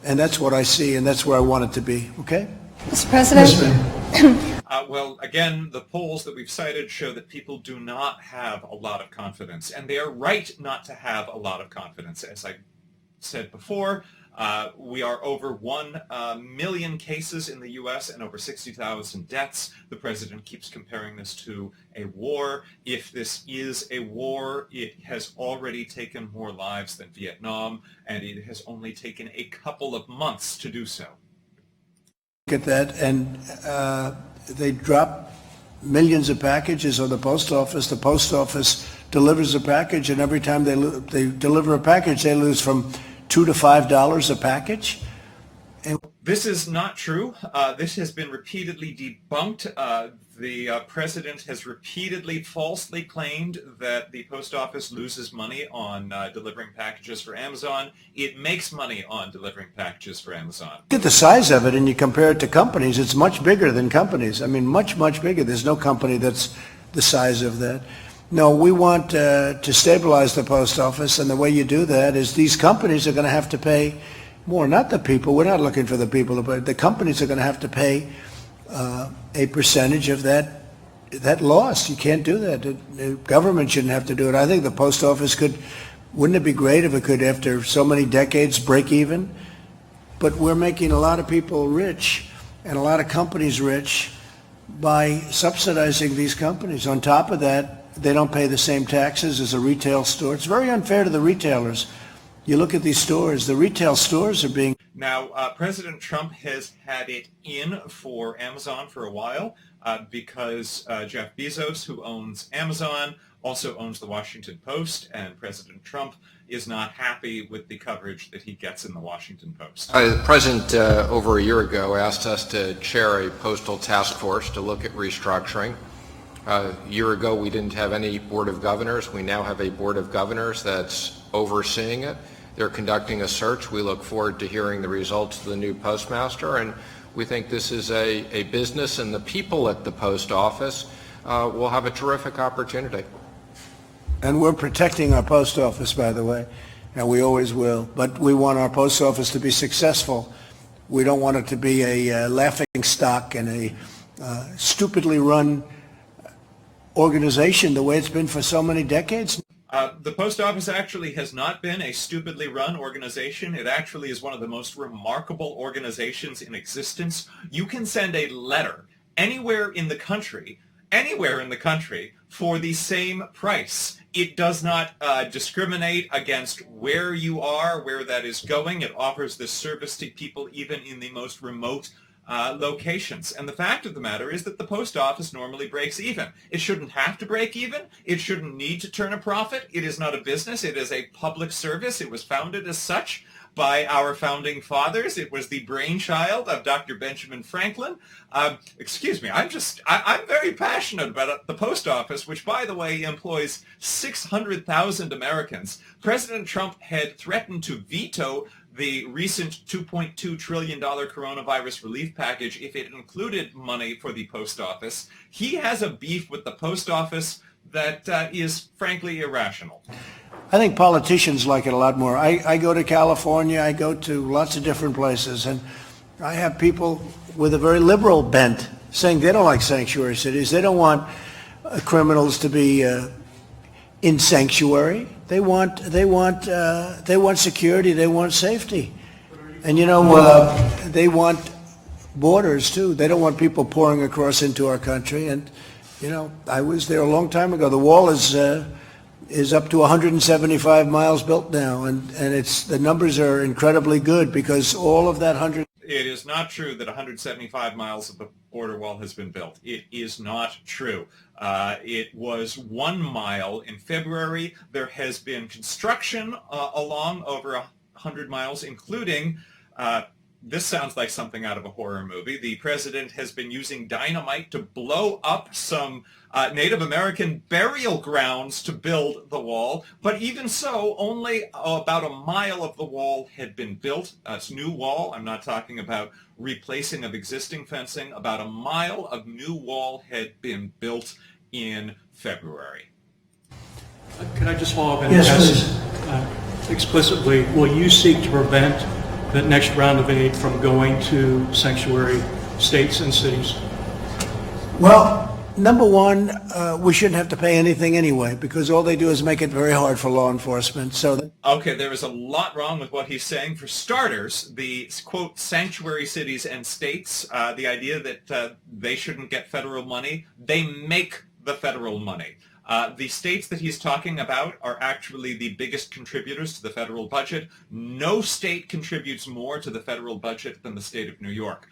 And that's what I see, and that's where I want it to be. Okay? Mr. President? Well, again, the polls that we've cited show that people do not have a lot of confidence, and they are right not to have a lot of confidence. As I said before, we are over 1 million cases in the U.S. and over 60,000 deaths. The president keeps comparing this to a war. If this is a war, it has already taken more lives than Vietnam, and it has only taken a couple of months to do so. Look at that, and they drop millions of packages on the post office. The post office delivers a package, and every time they deliver a package, they lose from $2 to $5 a package. And this is not true. This has been repeatedly debunked. The president has repeatedly falsely claimed that the post office loses money on delivering packages for Amazon. It makes money on delivering packages for Amazon. Look at the size of it and you compare it to companies. It's much bigger than companies. I mean, much, much bigger. There's no company that's the size of that. No, we want to stabilize the post office, and the way you do that is these companies are going to have to pay more, not the people. We're not looking for the people, but the companies are going to have to pay a percentage of that loss. You can't do that. The government shouldn't have to do it. I think the post office could. Wouldn't it be great if it could, after so many decades, break even? But we're making a lot of people rich and a lot of companies rich by subsidizing these companies. On top of that, they don't pay the same taxes as a retail store. It's very unfair to the retailers. You look at these stores, the retail stores are being... Now, President Trump has had it in for Amazon for a while because Jeff Bezos, who owns Amazon, also owns the Washington Post, and President Trump is not happy with the coverage that he gets in the Washington Post. The President, over a year ago, asked us to chair a postal task force to look at restructuring. A year ago, we didn't have any board of governors. We now have a board of governors that's overseeing it. They're conducting a search. We look forward to hearing the results of the new postmaster, and we think this is a business, and the people at the post office will have a terrific opportunity. And we're protecting our post office, by the way, and we always will. But we want our post office to be successful. We don't want it to be a laughing stock and a stupidly run organization the way it's been for so many decades. The post office actually has not been a stupidly run organization. It actually is one of the most remarkable organizations in existence. You can send a letter anywhere in the country, for the same price. It does not discriminate against where you are, where that is going. It offers this service to people even in the most remote locations. And the fact of the matter is that the post office normally breaks even. It shouldn't have to break even. It shouldn't need to turn a profit. It is not a business. It is a public service. It was founded as such by our founding fathers. It was the brainchild of Dr. Benjamin Franklin. Excuse me, I'm very passionate about the post office, which, by the way, employs 600,000 Americans. President Trump had threatened to veto the recent $2.2 trillion coronavirus relief package if it included money for the post office. He has a beef with the post office that is frankly irrational. I think politicians like it a lot more. I go to California, I go to lots of different places, and I have people with a very liberal bent saying they don't like sanctuary cities. They don't want criminals to be in sanctuary. They want security. They want safety, and they want borders too. They don't want people pouring across into our country. And I was there a long time ago. The wall is up to 175 miles built now, and the numbers are incredibly good because all of that 100. It is not true that 175 miles of the border wall has been built. It is not true. It was 1 mile in February. There has been construction along over 100 miles, including, this sounds like something out of a horror movie. The president has been using dynamite to blow up some Native American burial grounds to build the wall. But even so, only about a mile of the wall had been built. It's new wall. I'm not talking about replacing of existing fencing. About a mile of new wall had been built in February. Can I just follow up and yes, ask explicitly, will you seek to prevent the next round of aid from going to sanctuary states and cities? Well, number one, we shouldn't have to pay anything anyway because all they do is make it very hard for law enforcement. Okay, there is a lot wrong with what he's saying. For starters, the, quote, sanctuary cities and states, the idea that they shouldn't get federal money, they make the federal money. The states that he's talking about are actually the biggest contributors to the federal budget. No state contributes more to the federal budget than the state of New York.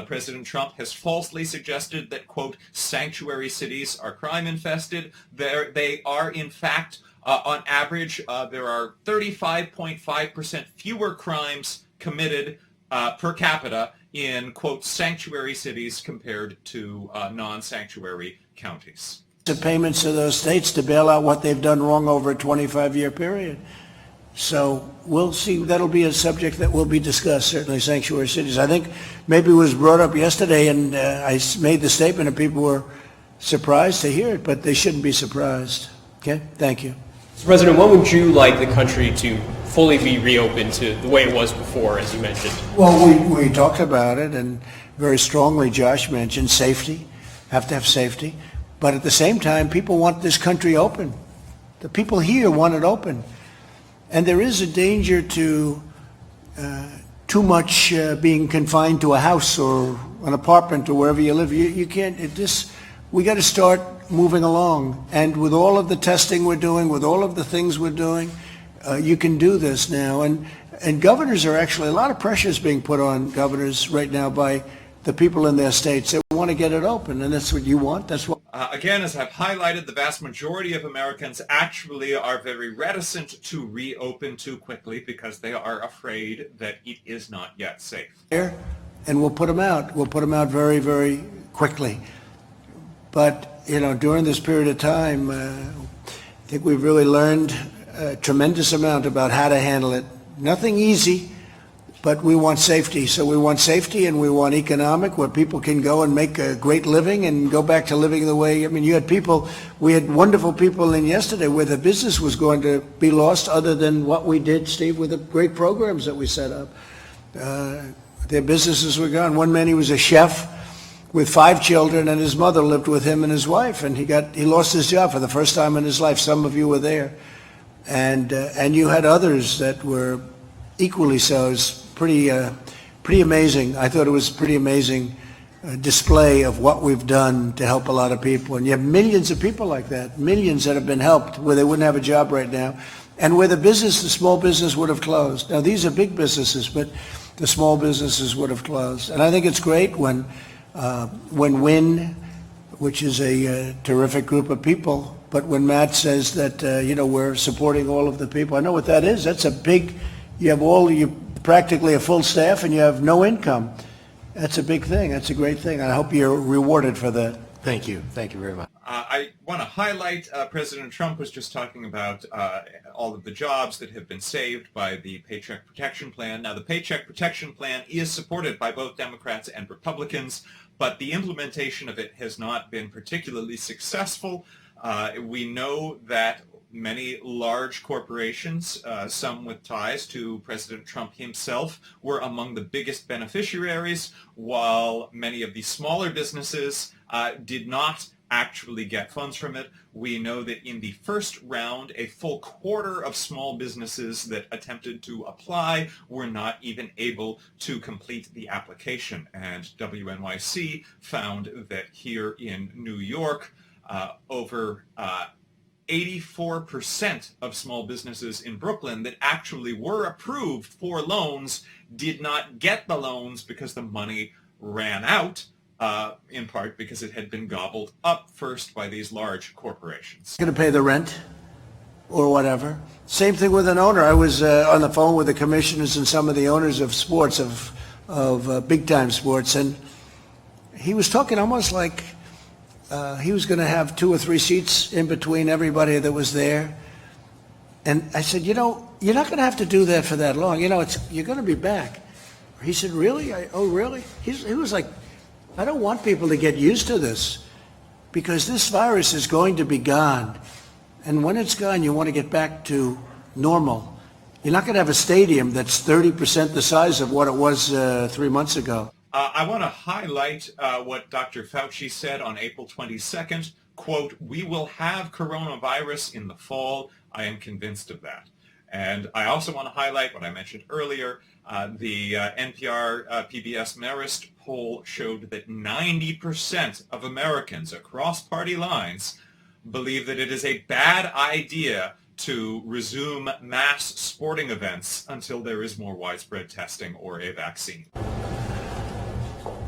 President Trump has falsely suggested that, quote, sanctuary cities are crime-infested. They are, in fact, on average, there are 35.5% fewer crimes committed per capita in, quote, sanctuary cities compared to non-sanctuary counties. The payments to those states to bail out what they've done wrong over a 25-year period. So we'll see. That'll be a subject that will be discussed, certainly, sanctuary cities. I think maybe it was brought up yesterday, and I made the statement, and people were surprised to hear it, but they shouldn't be surprised. Okay? Thank you. Mr. President, when would you like the country to fully be reopened to the way it was before, as you mentioned? Well, we talked about it, and very strongly Josh mentioned safety. Have to have safety. But at the same time, people want this country open. The people here want it open. And there is a danger to too much being confined to a house or an apartment or wherever you live. You can't, we got to start moving along. And with all of the testing we're doing, with all of the things we're doing, you can do this now. And governors are actually, a lot of pressure is being put on governors right now by the people in their states. They want to get it open, and that's what you want. That's what. Again, as I've highlighted, the vast majority of Americans actually are very reticent to reopen too quickly because they are afraid that it is not yet safe. And we'll put them out. We'll put them out very, very quickly. But, during this period of time, I think we've really learned a tremendous amount about how to handle it. Nothing easy, but we want safety. So we want safety, and we want economic, where people can go and make a great living and go back to living the way, we had wonderful people in yesterday where the business was going to be lost other than what we did, Steve, with the great programs that we set up. Their businesses were gone. One man, he was a chef with 5 children, and his mother lived with him and his wife, and he lost his job for the first time in his life. Some of you were there. And you had others that were equally so. It's pretty amazing. I thought it was pretty amazing display of what we've done to help a lot of people. And you have millions of people like that, millions that have been helped where they wouldn't have a job right now, and where the small business would have closed. Now, these are big businesses, but the small businesses would have closed. And I think it's great when WIN, which is a terrific group of people, but when Matt says that, we're supporting all of the people, I know what that is. That's a big, you practically a full staff and you have no income. That's a big thing. That's a great thing. I hope you're rewarded for that. Thank you. Thank you very much. I want to highlight, President Trump was just talking about all of the jobs that have been saved by the Paycheck Protection Plan. Now, the Paycheck Protection Plan is supported by both Democrats and Republicans, but the implementation of it has not been particularly successful. We know that many large corporations, some with ties to President Trump himself, were among the biggest beneficiaries, while many of the smaller businesses did not actually get funds from it. We know that in the first round, a full quarter of small businesses that attempted to apply were not even able to complete the application. And WNYC found that here in New York, over 84% of small businesses in Brooklyn that actually were approved for loans did not get the loans because the money ran out, in part because it had been gobbled up first by these large corporations. Going to pay the rent or whatever. Same thing with an owner. I was on the phone with the commissioners and some of the owners of sports, of big-time sports, and he was talking almost like he was going to have 2 or 3 seats in between everybody that was there. And I said, you're not going to have to do that for that long. You're going to be back. He said, really? Oh, really? He was like, I don't want people to get used to this because this virus is going to be gone. And when it's gone, you want to get back to normal. You're not going to have a stadium that's 30% the size of what it was 3 months ago. I want to highlight what Dr. Fauci said on April 22nd. Quote, "We will have coronavirus in the fall. I am convinced of that." And I also want to highlight what I mentioned earlier. The NPR PBS Marist poll showed that 90% of Americans across party lines believe that it is a bad idea to resume mass sporting events until there is more widespread testing or a vaccine.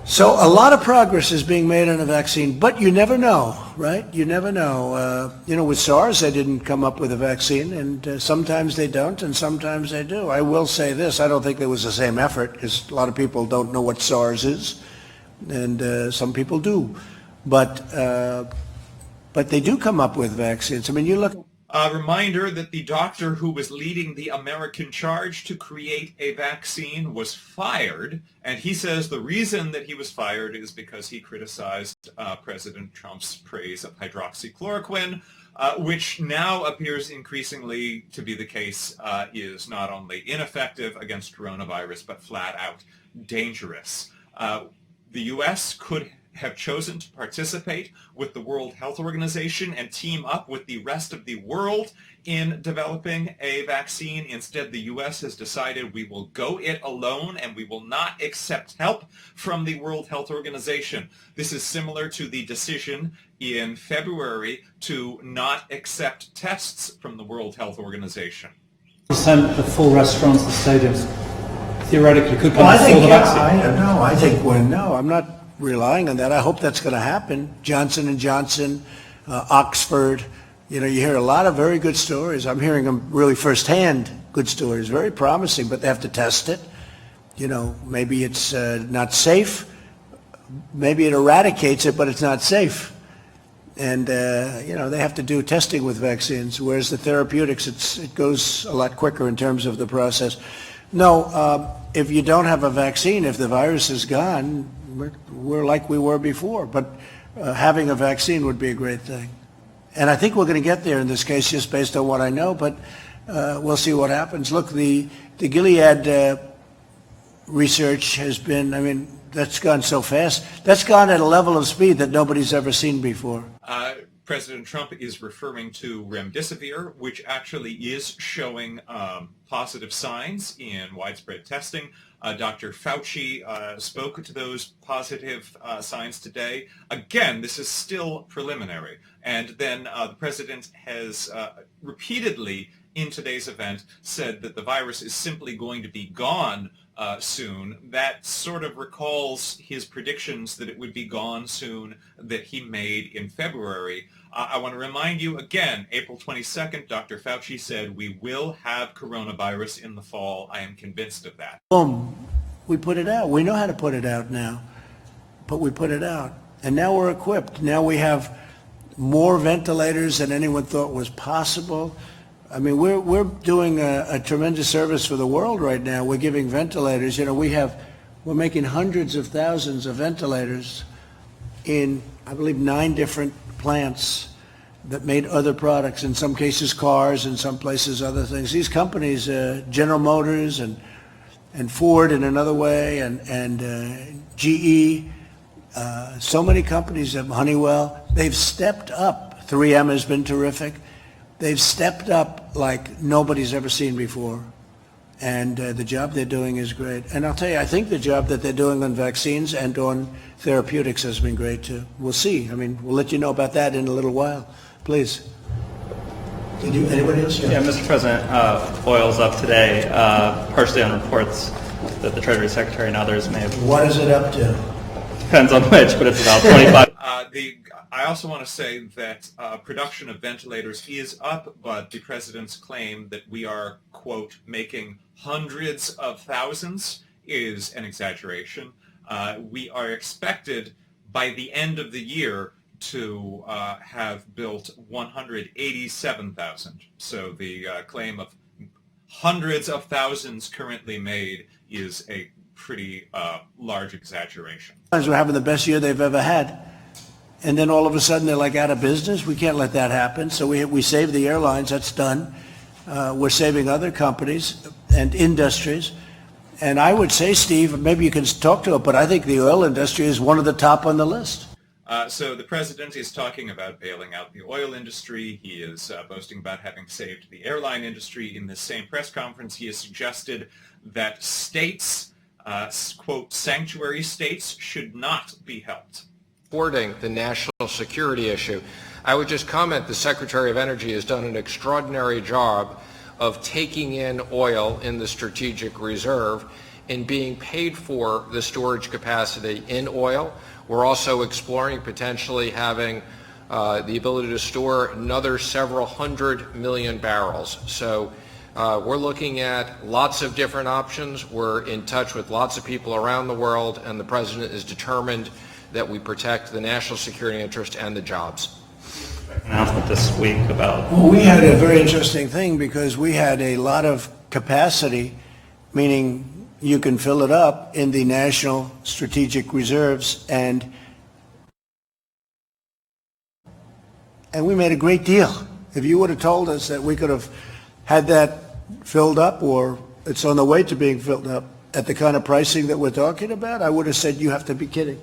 So a lot of progress is being made on a vaccine, but you never know, right? You never know. With SARS, they didn't come up with a vaccine, and sometimes they don't, and sometimes they do. I will say this, I don't think there was the same effort, because a lot of people don't know what SARS is, and some people do. But they do come up with vaccines. I mean, you look... A reminder that the doctor who was leading the American charge to create a vaccine was fired, and he says the reason that he was fired is because he criticized President Trump's praise of hydroxychloroquine, which now appears increasingly to be the case is not only ineffective against coronavirus, but flat out dangerous. The U.S. could have chosen to participate with the World Health Organization and team up with the rest of the world in developing a vaccine. Instead, the U.S. has decided we will go it alone and we will not accept help from the World Health Organization. This is similar to the decision in February to not accept tests from the World Health Organization. The full restaurants, the stadiums, theoretically could come Well, before the vaccine. I'm not relying on that. I hope that's going to happen. Johnson & Johnson, Oxford, you hear a lot of very good stories. I'm hearing them really firsthand, good stories, very promising, but they have to test it. Maybe it's not safe. Maybe it eradicates it, but it's not safe. And, they have to do testing with vaccines, whereas the therapeutics, it goes a lot quicker in terms of the process. No, if you don't have a vaccine, if the virus is gone, we're like we were before. But having a vaccine would be a great thing. And I think we're going to get there in this case, just based on what I know, but we'll see what happens. Look, the Gilead research has been, that's gone so fast. That's gone at a level of speed that nobody's ever seen before. President Trump is referring to remdesivir, which actually is showing positive signs in widespread testing. Dr. Fauci spoke to those positive signs today. Again, this is still preliminary. And then the president has repeatedly in today's event said that the virus is simply going to be gone soon. That sort of recalls his predictions that it would be gone soon that he made in February. I want to remind you again, April 22nd, Dr. Fauci said we will have coronavirus in the fall. I am convinced of that. Boom. We put it out. We know how to put it out now, but we put it out. And now we're equipped. Now we have more ventilators than anyone thought was possible. We're doing a tremendous service for the world right now. We're giving ventilators. We're making hundreds of thousands of ventilators in, I believe, 9 different plants that made other products, in some cases cars, in some places other things. These companies, General Motors and Ford in another way, and GE, so many companies, Honeywell, they've stepped up. 3M has been terrific. They've stepped up like nobody's ever seen before. And the job they're doing is great. And I'll tell you, I think the job that they're doing on vaccines and on therapeutics has been great too. We'll see. We'll let you know about that in a little while. Please. Anybody else? Yeah, Mr. President, oil's up today, partially on reports that the Treasury Secretary and others may have... What is it up to? Depends on which, but it's about 25... I also want to say that production of ventilators is up, but the president's claim that we are, quote, making hundreds of thousands is an exaggeration. We are expected by the end of the year to have built 187,000. So the claim of hundreds of thousands currently made is a pretty large exaggeration. We're having the best year they've ever had. And then all of a sudden they're like out of business. We can't let that happen. So we saved the airlines. That's done. We're saving other companies and industries. And I would say, Steve, maybe you can talk to it, but I think the oil industry is one of the top on the list. So the president is talking about bailing out the oil industry. He is boasting about having saved the airline industry. In this same press conference, he has suggested that states, quote, sanctuary states should not be helped. supporting the national security issue. I would just comment the Secretary of Energy has done an extraordinary job of taking in oil in the strategic reserve and being paid for the storage capacity in oil. We're also exploring potentially having the ability to store another several 100 million barrels. So we're looking at lots of different options. We're in touch with lots of people around the world, and the President is determined that we protect the national security interest and the jobs. Announcement this week about... Well, we had a very interesting thing because we had a lot of capacity, meaning you can fill it up in the national strategic reserves, and we made a great deal. If you would have told us that we could have had that filled up, or it's on the way to being filled up at the kind of pricing that we're talking about, I would have said you have to be kidding.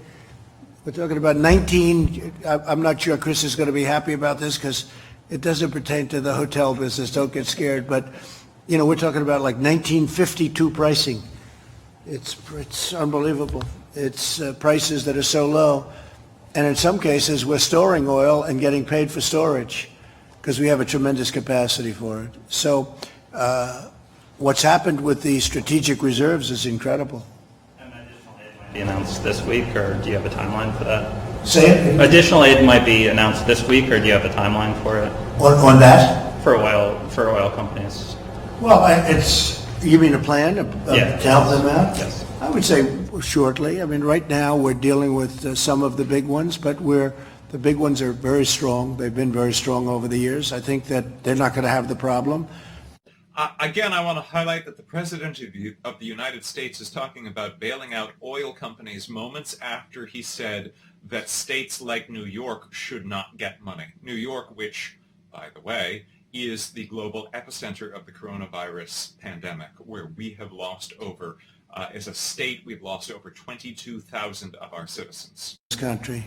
We're talking about 19, I'm not sure Chris is going to be happy about this because it doesn't pertain to the hotel business, don't get scared, but you know, we're talking about like 1952 pricing. It's unbelievable. It's prices that are so low, and in some cases we're storing oil and getting paid for storage because we have a tremendous capacity for it. So what's happened with the strategic reserves is incredible. Be announced this week, or do you have a timeline for that? Say it. Additional aid might be announced this week, or do you have a timeline for it? On that? For oil companies. Well, you mean a plan to help them out? Yes. I would say shortly. I mean, right now we're dealing with some of the big ones, but the big ones are very strong. They've been very strong over the years. I think that they're not going to have the problem. Again, I want to highlight that the President of the United States is talking about bailing out oil companies moments after he said that states like New York should not get money. New York, which, by the way, is the global epicenter of the coronavirus pandemic, where we have lost over, as a state, we've lost over 22,000 of our citizens. This country,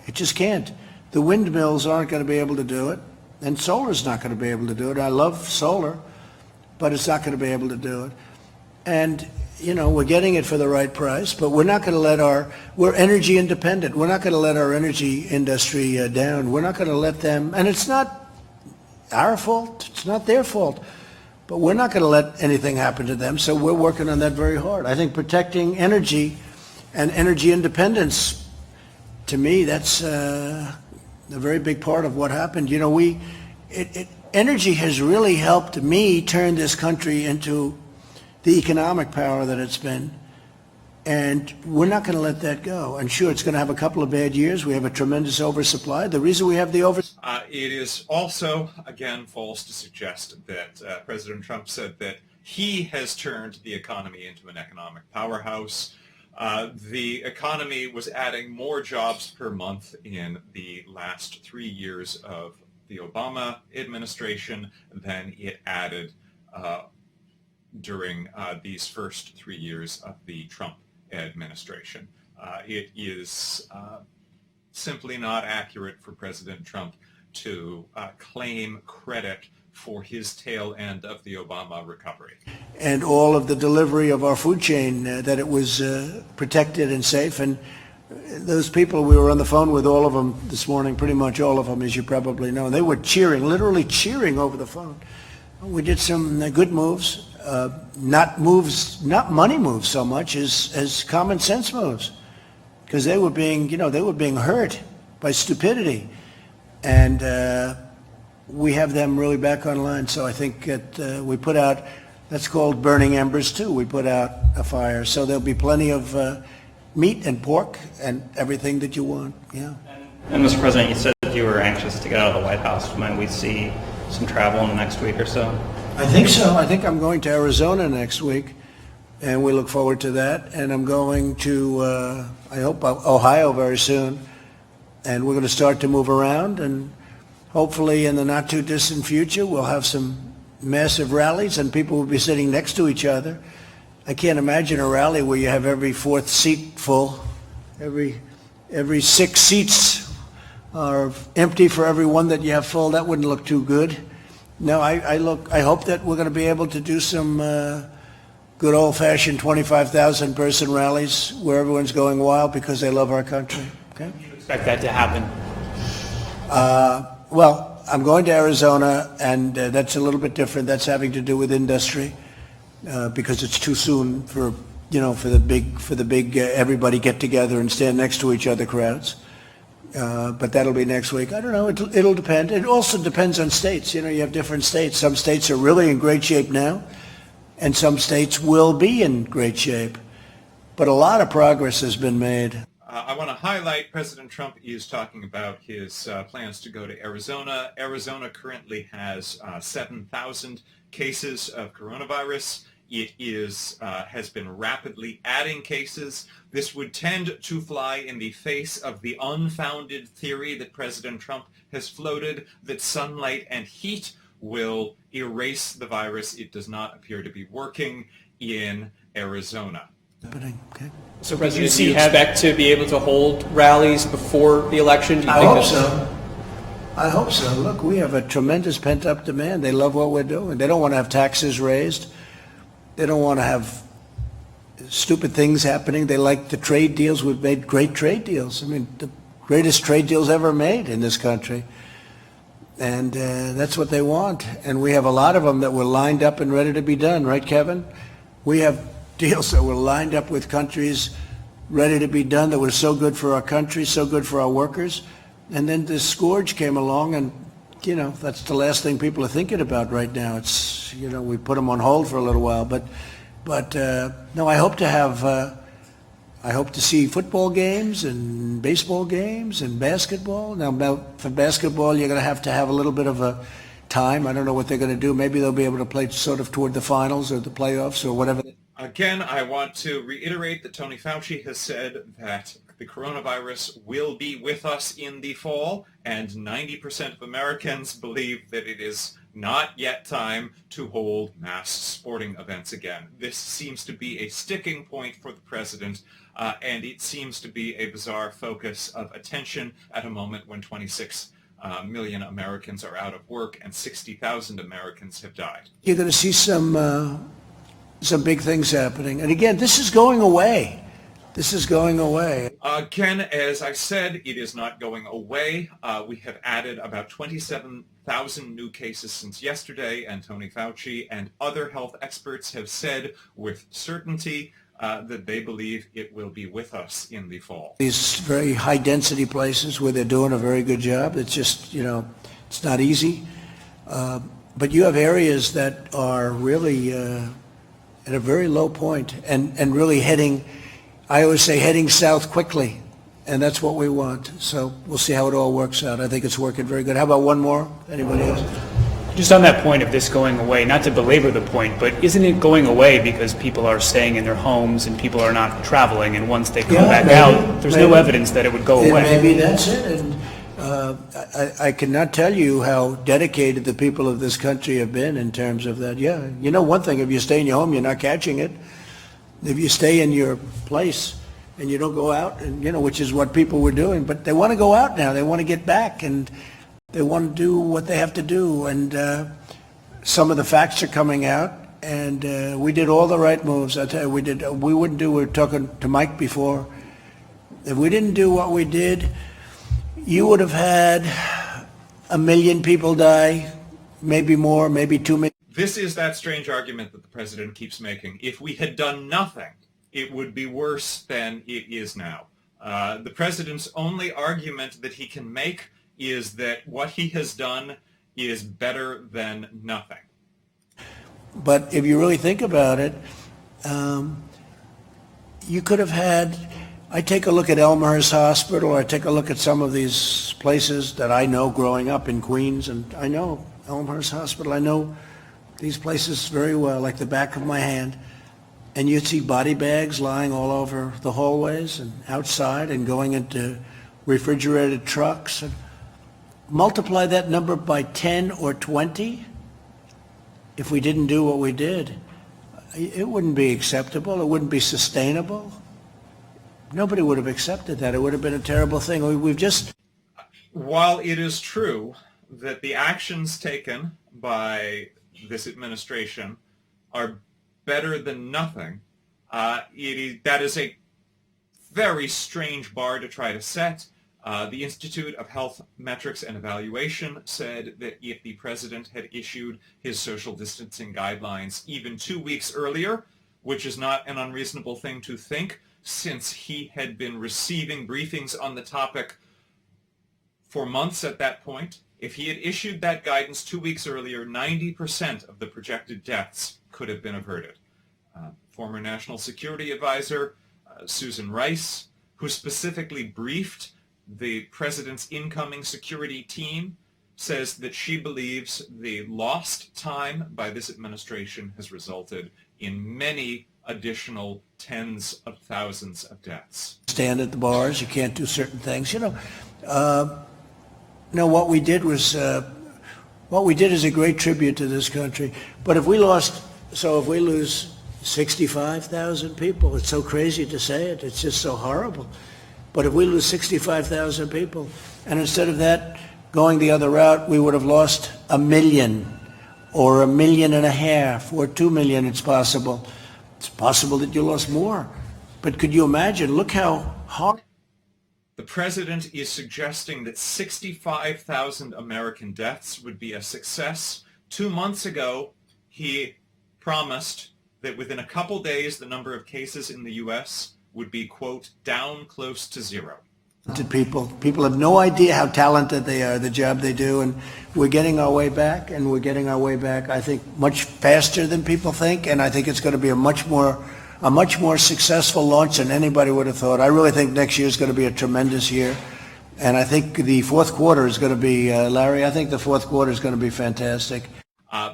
it just can't. The windmills aren't going to be able to do it, and solar's not going to be able to do it. I love solar, but it's not going to be able to do it. And, you know, we're getting it for the right price, but we're not going to we're energy independent. We're not going to let our energy industry down. We're not going to let them, and it's not our fault, it's not their fault, but we're not going to let anything happen to them, so we're working on that very hard. I think protecting energy and energy independence, to me, that's a very big part of what happened. You know, energy has really helped me turn this country into the economic power that it's been, and we're not going to let that go. And sure, it's going to have a couple of bad years. We have a tremendous oversupply. The reason we have the it is also, again, false to suggest that President Trump said that he has turned the economy into an economic powerhouse. The economy was adding more jobs per month in the last 3 years of the Obama administration than it added during these first 3 years of the Trump administration. It is simply not accurate for President Trump to claim credit for his tail end of the Obama recovery. And all of the delivery of our food chain, that it was protected and safe. And those people, we were on the phone with all of them this morning, pretty much all of them, as you probably know. And they were cheering, literally cheering over the phone. We did some good moves, not money moves so much as common sense moves, because they were being hurt by stupidity. And we have them really back online. So I think that we put out, that's called burning embers too. We put out a fire. So there'll be plenty of meat and pork and everything that you want. Yeah. And Mr. President, you said you were anxious to get out of the White House. Might we see some travel in the next week or so? I think so. I think I'm going to Arizona next week, and we look forward to that. And I'm going to, I hope, Ohio very soon. And we're going to start to move around, and hopefully in the not too distant future we'll have some massive rallies and people will be sitting next to each other. I can't imagine a rally where you have every fourth seat full, every 6 seats are empty for every one that you have full. That wouldn't look too good. No, I hope that we're going to be able to do some good old-fashioned 25,000 person rallies where everyone's going wild because they love our country. Okay? expect that to happen? Well, I'm going to Arizona, and that's a little bit different. That's having to do with industry, because it's too soon for the big everybody get together and stand next to each other crowds. But that'll be next week. I don't know. It'll depend. It also depends on states. You have different states. Some states are really in great shape now, and some states will be in great shape. But a lot of progress has been made. I want to highlight President Trump is talking about his plans to go to Arizona. Arizona currently has 7,000 cases of coronavirus. It has been rapidly adding cases. This would tend to fly in the face of the unfounded theory that President Trump has floated that sunlight and heat will erase the virus. It does not appear to be working in Arizona. Okay. So, President, do you expect to be able to hold rallies before the election? I hope so. I hope so. Look, we have a tremendous pent-up demand. They love what we're doing. They don't want to have taxes raised. They don't want to have stupid things happening. They like the trade deals. We've made great trade deals. I mean, the greatest trade deals ever made in this country. And that's what they want. And we have a lot of them that were lined up and ready to be done. Right, Kevin? We have deals that were lined up with countries ready to be done that were so good for our country, so good for our workers. And then this scourge came along, and, that's the last thing people are thinking about right now. It's, we put them on hold for a little while. But no, I hope to see football games and baseball games and basketball. Now, for basketball, you're going to have a little bit of a time. I don't know what they're going to do. Maybe they'll be able to play sort of toward the finals or the playoffs or whatever. Again, I want to reiterate that Tony Fauci has said that the coronavirus will be with us in the fall, and 90% of Americans believe that it is not yet time to hold mass sporting events again. This seems to be a sticking point for the president, and it seems to be a bizarre focus of attention at a moment when 26 million Americans are out of work and 60,000 Americans have died. You're going to see some big things happening. And again, this is going away. This is going away. Ken, as I said, it is not going away. We have added about 27,000 new cases since yesterday, and Tony Fauci and other health experts have said with certainty that they believe it will be with us in the fall. These very high-density places where they're doing a very good job, it's just, it's not easy. But you have areas that are really at a very low point and really heading, I always say, heading south quickly. And that's what we want. So we'll see how it all works out. I think it's working very good. How about one more? Anybody else? Just on that point of this going away, not to belabor the point, but isn't it going away because people are staying in their homes and people are not traveling, and once they come back out, there's no evidence that it would go away? Maybe that's it. And I cannot tell you how dedicated the people of this country have been in terms of that. Yeah, one thing, if you stay in your home, you're not catching it. If you stay in your place and you don't go out, and which is what people were doing, but they want to go out now. They want to get back, and they want to do what they have to do. And some of the facts are coming out, and we did all the right moves. I tell you, we wouldn't do. We were talking to Mike before. If we didn't do what we did, you would have had 1 million people die, maybe more, maybe 2 million. This is that strange argument that the president keeps making. If we had done nothing, it would be worse than it is now. The president's only argument that he can make is that what he has done is better than nothing. But if you really think about it, you could have had, I take a look at Elmhurst Hospital, I take a look at some of these places that I know growing up in Queens, and I know Elmhurst Hospital, I know these places very well, like the back of my hand. And you'd see body bags lying all over the hallways and outside and going into refrigerated trucks. And multiply that number by 10 or 20, if we didn't do what we did, it wouldn't be acceptable. It wouldn't be sustainable. Nobody would have accepted that. It would have been a terrible thing. We've just... While it is true that the actions taken by this administration are better than nothing, that is a very strange bar to try to set. The Institute of Health Metrics and Evaluation said that if the president had issued his social distancing guidelines even 2 weeks earlier, which is not an unreasonable thing to think, since he had been receiving briefings on the topic for months at that point, if he had issued that guidance 2 weeks earlier, 90% of the projected deaths could have been averted. Former National Security Advisor Susan Rice, who specifically briefed the president's incoming security team, says that she believes the lost time by this administration has resulted in many additional tens of thousands of deaths. Stand at the bars, you can't do certain things. What we did is a great tribute to this country. But if we lose 65,000 people, it's so crazy to say it, it's just so horrible. But if we lose 65,000 people, and instead of that going the other route, we would have lost 1 million or 1.5 million or 2 million, it's possible. It's possible that you lost more. But could you imagine? Look how hard. The president is suggesting that 65,000 American deaths would be a success. 2 months ago, he promised that within a couple days, the number of cases in the U.S. would be, quote, down close to zero. People have no idea how talented they are, the job they do, and we're getting our way back, I think, much faster than people think, and I think it's going to be a much more successful launch than anybody would have thought. I really think next year is going to be a tremendous year, and I think the fourth quarter is going to be, Larry, I think the fourth quarter is going to be fantastic.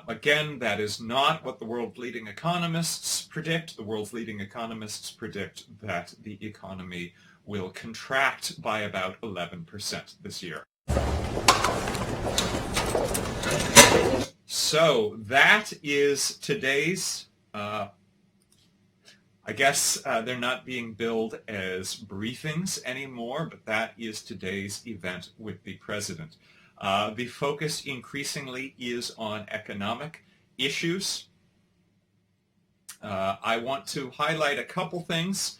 Again, that is not what the world's leading economists predict. The world's leading economists predict that the economy will contract by about 11% this year. So that is today's, I guess they're not being billed as briefings anymore, but that is today's event with the president. The focus increasingly is on economic issues. I want to highlight a couple things.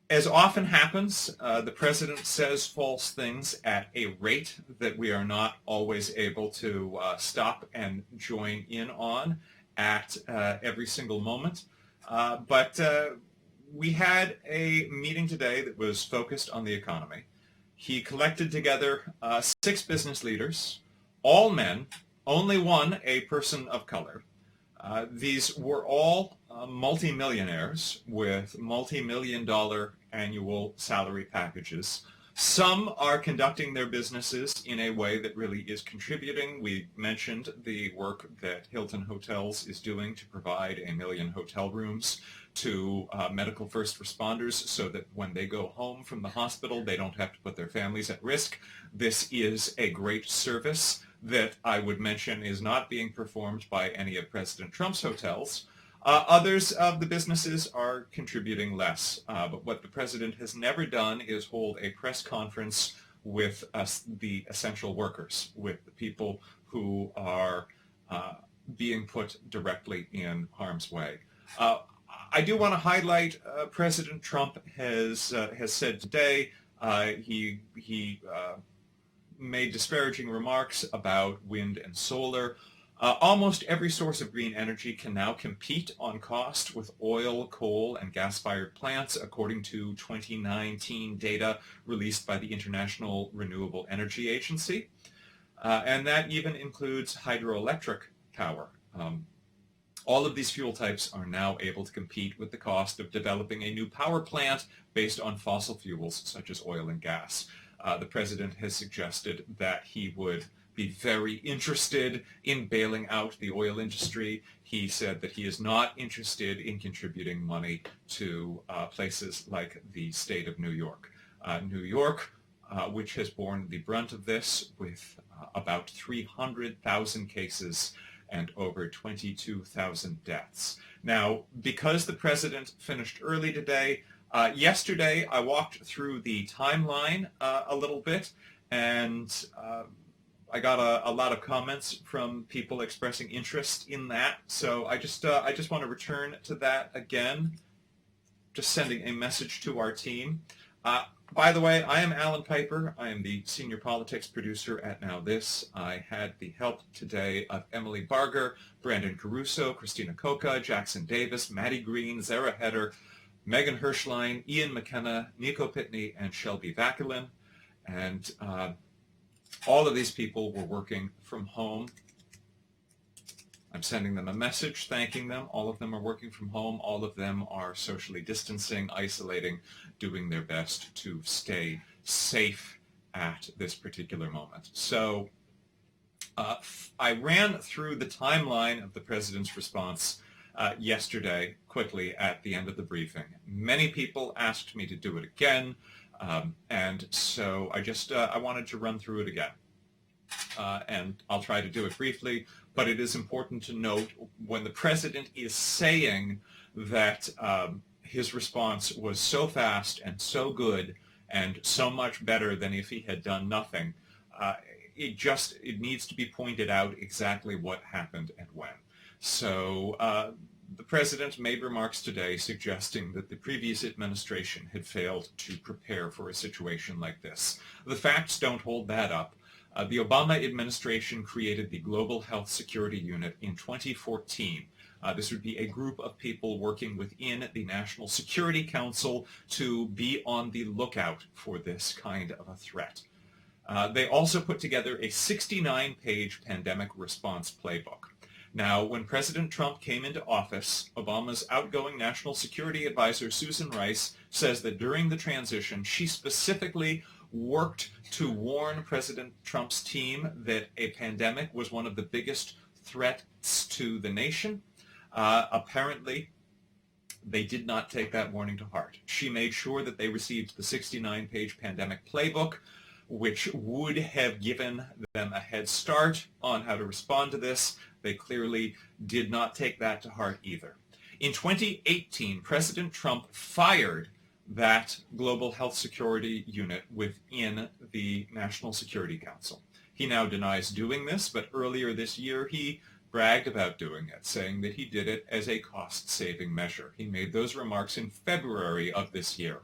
As often happens, the president says false things at a rate that we are not always able to stop and join in on at every single moment. But we had a meeting today that was focused on the economy. He collected together 6 business leaders, all men, only one a person of color. These were all multimillionaires with multi-million-dollar annual salary packages. Some are conducting their businesses in a way that really is contributing. We mentioned the work that Hilton Hotels is doing to provide 1 million hotel rooms to medical first responders so that when they go home from the hospital, they don't have to put their families at risk. This is a great service that I would mention is not being performed by any of President Trump's hotels. Others of the businesses are contributing less. But what the president has never done is hold a press conference with the essential workers, with the people who are being put directly in harm's way. I do want to highlight President Trump has said today he made disparaging remarks about wind and solar. Almost every source of green energy can now compete on cost with oil, coal, and gas-fired plants, according to 2019 data released by the International Renewable Energy Agency. And that even includes hydroelectric power. All of these fuel types are now able to compete with the cost of developing a new power plant based on fossil fuels, such as oil and gas. The president has suggested that he would be very interested in bailing out the oil industry. He said that he is not interested in contributing money to places like the state of New York. New York, which has borne the brunt of this with about 300,000 cases and over 22,000 deaths. Now, because the president finished early today, yesterday I walked through the timeline a little bit, and I got a lot of comments from people expressing interest in that. So I just want to return to that again, just sending a message to our team. By the way, I am Alan Piper. I am the senior politics producer at NowThis. I had the help today of Emily Barger, Brandon Caruso, Christina Coca, Jackson Davis, Maddie Green, Zara Heder, Megan Hirschlein, Ian McKenna, Nico Pitney, and Shelby Vaculin. And all of these people were working from home. I'm sending them a message thanking them. All of them are working from home. All of them are socially distancing, isolating, doing their best to stay safe at this particular moment. So I ran through the timeline of the president's response yesterday quickly at the end of the briefing. Many people asked me to do it again, and so I wanted to run through it again. And I'll try to do it briefly, but it is important to note when the president is saying that his response was so fast and so good and so much better than if he had done nothing, it needs to be pointed out exactly what happened and when. So the president made remarks today suggesting that the previous administration had failed to prepare for a situation like this. The facts don't hold that up. The Obama administration created the Global Health Security Unit in 2014. This would be a group of people working within the National Security Council to be on the lookout for this kind of a threat. They also put together a 69-page pandemic response playbook. Now, when President Trump came into office, Obama's outgoing National Security Advisor, Susan Rice, says that during the transition, she specifically worked to warn President Trump's team that a pandemic was one of the biggest threats to the nation. Apparently, they did not take that warning to heart. She made sure that they received the 69-page pandemic playbook, which would have given them a head start on how to respond to this. They clearly did not take that to heart either. In 2018, President Trump fired that Global Health Security Unit within the National Security Council. He now denies doing this, but earlier this year he bragged about doing it, saying that he did it as a cost-saving measure. He made those remarks in February of this year.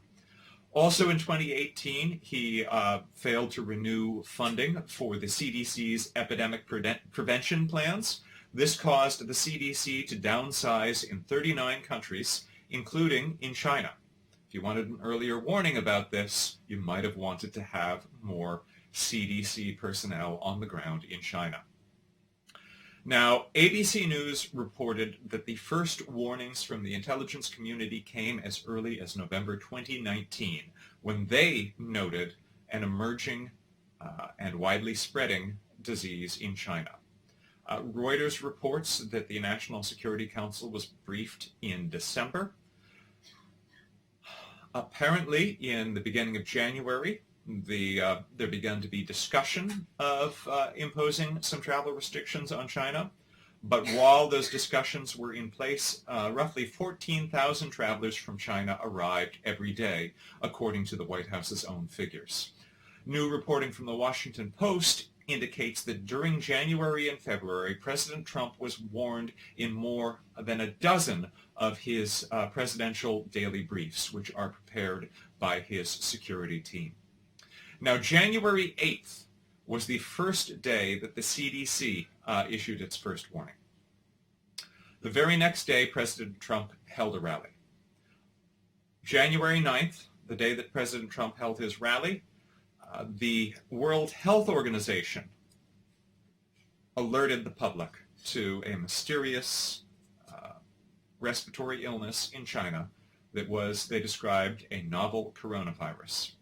Also in 2018, he failed to renew funding for the CDC's epidemic prevention plans. This caused the CDC to downsize in 39 countries, including in China. If you wanted an earlier warning about this, you might have wanted to have more CDC personnel on the ground in China. Now, ABC News reported that the first warnings from the intelligence community came as early as November 2019, when they noted an emerging and widely spreading disease in China. Reuters reports that the National Security Council was briefed in December. Apparently, in the beginning of January, there began to be discussion of imposing some travel restrictions on China. But while those discussions were in place, roughly 14,000 travelers from China arrived every day, according to the White House's own figures. New reporting from the Washington Post indicates that during January and February, President Trump was warned in more than a dozen of his presidential daily briefs, which are prepared by his security team. Now, January 8th was the first day that the CDC issued its first warning. The very next day, President Trump held a rally. January 9th, the day that President Trump held his rally, the World Health Organization alerted the public to a mysterious respiratory illness in China that was, they described, a novel coronavirus.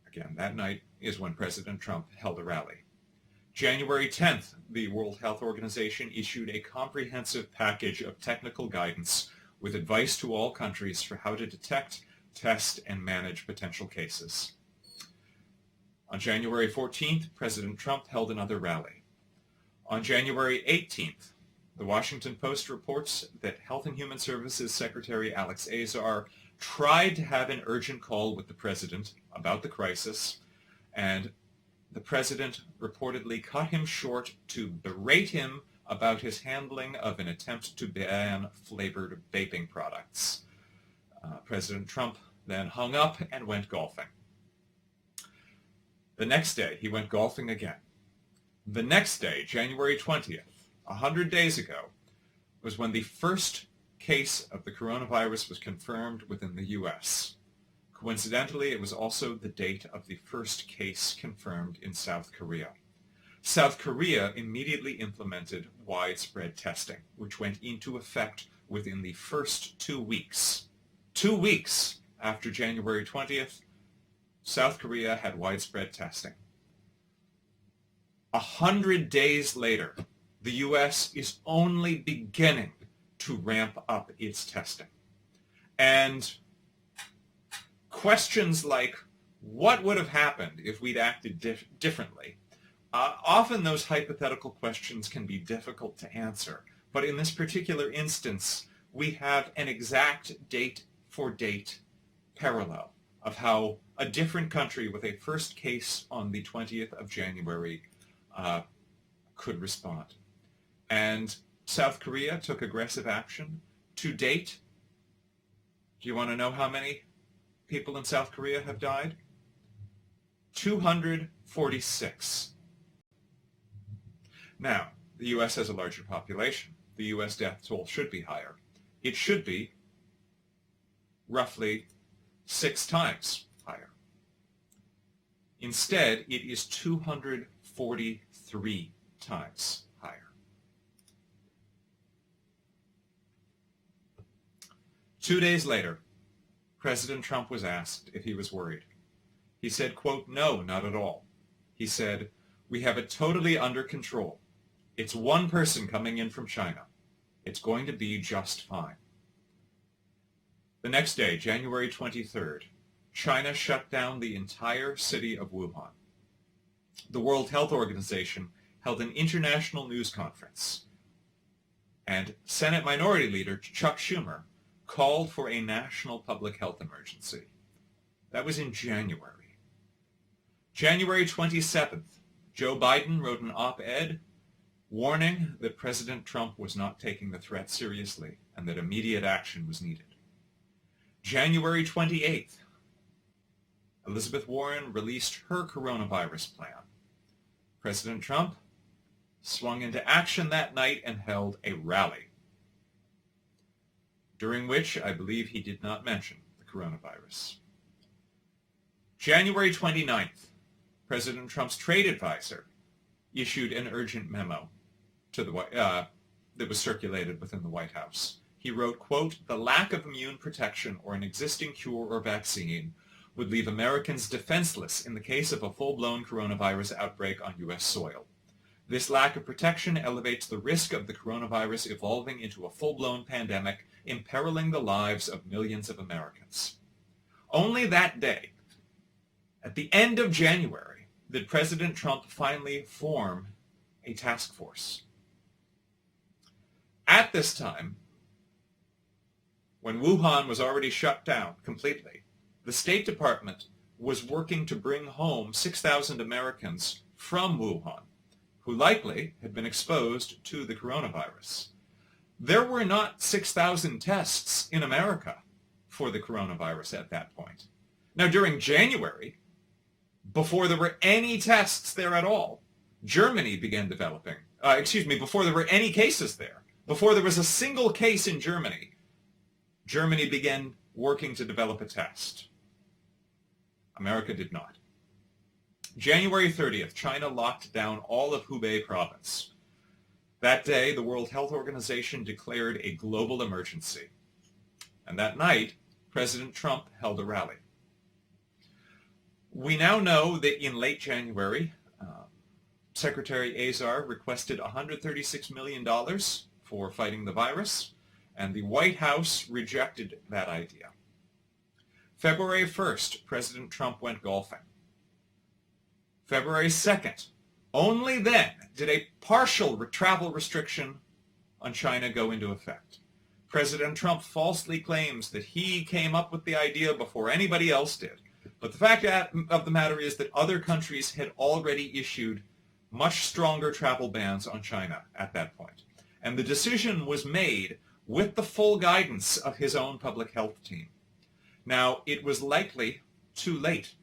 Again, that night is when President Trump held a rally. January 10th, the World Health Organization issued a comprehensive package of technical guidance with advice to all countries for how to detect, test, and manage potential cases. On January 14th, President Trump held another rally. On January 18th, the Washington Post reports that Health and Human Services Secretary Alex Azar tried to have an urgent call with the president about the crisis, and the president reportedly cut him short to berate him about his handling of an attempt to ban flavored vaping products. President Trump then hung up and went golfing. The next day, he went golfing again. The next day, January 20th, 100 days ago, was when the first case of the coronavirus was confirmed within the U.S. Coincidentally, it was also the date of the first case confirmed in South Korea. South Korea immediately implemented widespread testing, which went into effect within the first 2 weeks. 2 weeks after January 20th, South Korea had widespread testing. 100 days later, the U.S. is only beginning to ramp up its testing. And questions like, what would have happened if we'd acted differently? Often those hypothetical questions can be difficult to answer, but in this particular instance, we have an exact date-for-date parallel of how a different country with a first case on the 20th of January could respond. And South Korea took aggressive action. To date, do you want to know how many people in South Korea have died? 246. Now, the U.S. has a larger population. The U.S. death toll should be higher. It should be roughly 6 times higher. Instead, it is 243 times higher. Two days later, President Trump was asked if he was worried. He said, quote, "No, not at all." He said, "We have it totally under control. It's one person coming in from China. It's going to be just fine." The next day, January 23rd, China shut down the entire city of Wuhan. The World Health Organization held an international news conference, and Senate Minority Leader Chuck Schumer called for a national public health emergency. That was in January. January 27th, Joe Biden wrote an op-ed warning that President Trump was not taking the threat seriously and that immediate action was needed. January 28th, Elizabeth Warren released her coronavirus plan. President Trump swung into action that night and held a rally, during which I believe he did not mention the coronavirus. January 29th, President Trump's trade advisor issued an urgent memo to the that was circulated within the White House. He wrote, quote, "The lack of immune protection or an existing cure or vaccine would leave Americans defenseless in the case of a full-blown coronavirus outbreak on U.S. soil. This lack of protection elevates the risk of the coronavirus evolving into a full-blown pandemic, imperiling the lives of millions of Americans." Only that day, at the end of January, did President Trump finally form a task force. At this time, when Wuhan was already shut down completely, the State Department was working to bring home 6,000 Americans from Wuhan, who likely had been exposed to the coronavirus. There were not 6,000 tests in America for the coronavirus at that point. Now, during January, before there were any tests there at all, Germany began developing, before there were any cases there, before there was a single case in Germany, Germany began working to develop a test. America did not. January 30th, China locked down all of Hubei province. That day, the World Health Organization declared a global emergency. And that night, President Trump held a rally. We now know that in late January, Secretary Azar requested $136 million for fighting the virus, and the White House rejected that idea. February 1st, President Trump went golfing. February 2nd, only then did a partial travel restriction on China go into effect. President Trump falsely claims that he came up with the idea before anybody else did. But the fact of the matter is that other countries had already issued much stronger travel bans on China at that point. And the decision was made with the full guidance of his own public health team. Now, it was likely too late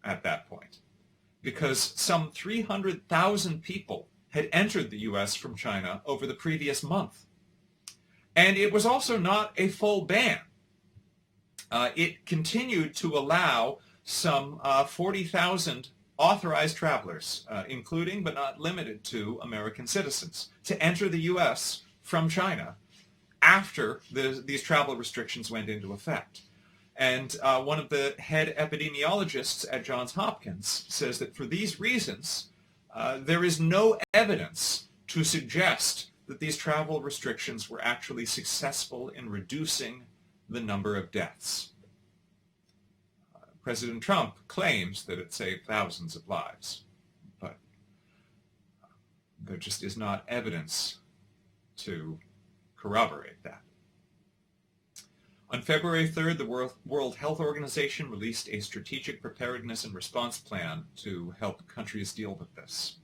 at that point, because some 300,000 people had entered the U.S. from China over the previous month. And it was also not a full ban. It continued to allow some 40,000 authorized travelers, including but not limited to American citizens, to enter the U.S. from China after these travel restrictions went into effect. And one of the head epidemiologists at Johns Hopkins says that for these reasons, there is no evidence to suggest that these travel restrictions were actually successful in reducing the number of deaths. President Trump claims that it saved thousands of lives, but there just is not evidence to corroborate that. On February 3rd, the World Health Organization released a strategic preparedness and response plan to help countries deal with this.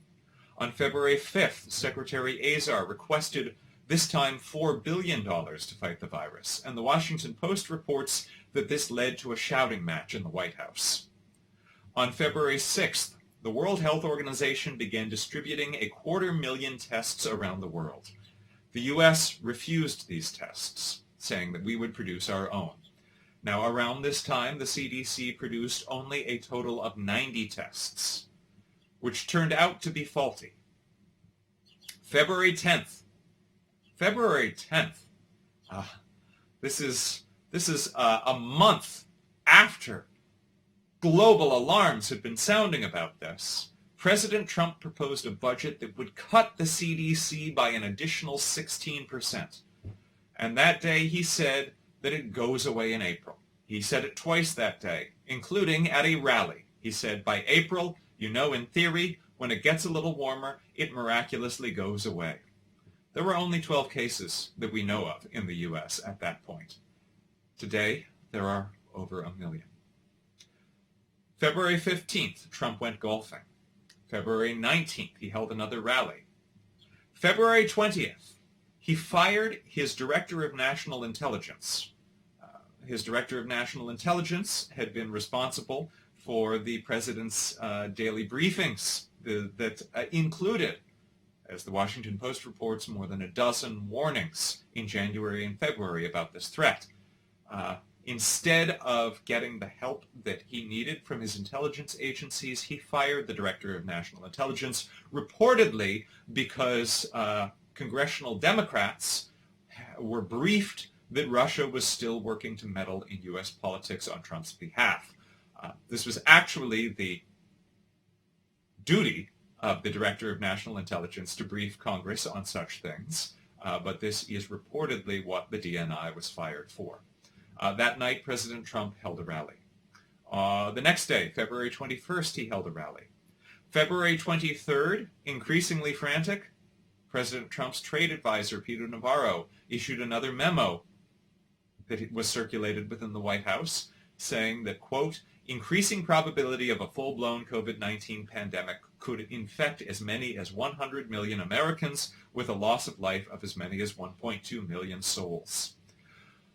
On February 5th, Secretary Azar requested this time $4 billion to fight the virus, and the Washington Post reports that this led to a shouting match in the White House. On February 6th, the World Health Organization began distributing 250,000 tests around the world. The U.S. refused these tests, saying that we would produce our own. Now, around this time, the CDC produced only a total of 90 tests, which turned out to be faulty. February 10th. This is a month after global alarms had been sounding about this. President Trump proposed a budget that would cut the CDC by an additional 16%. And that day he said that it goes away in April. He said it twice that day, including at a rally. He said, by April, you know, in theory, when it gets a little warmer, it miraculously goes away. There were only 12 cases that we know of in the U.S. at that point. Today, there are over 1 million. February 15th, Trump went golfing. February 19th, he held another rally. February 20th, he fired his Director of National Intelligence. His Director of National Intelligence had been responsible for the President's daily briefings that included, as the Washington Post reports, more than a dozen warnings in January and February about this threat. Instead of getting the help that he needed from his intelligence agencies, he fired the Director of National Intelligence, reportedly because congressional Democrats were briefed that Russia was still working to meddle in U.S. politics on Trump's behalf. This was actually the duty of the Director of National Intelligence to brief Congress on such things, but this is reportedly what the DNI was fired for. That night, President Trump held a rally. The next day, February 21st, he held a rally. February 23rd, increasingly frantic, President Trump's trade advisor, Peter Navarro, issued another memo that was circulated within the White House, saying that, quote, increasing probability of a full-blown COVID-19 pandemic could infect as many as 100 million Americans with a loss of life of as many as 1.2 million souls.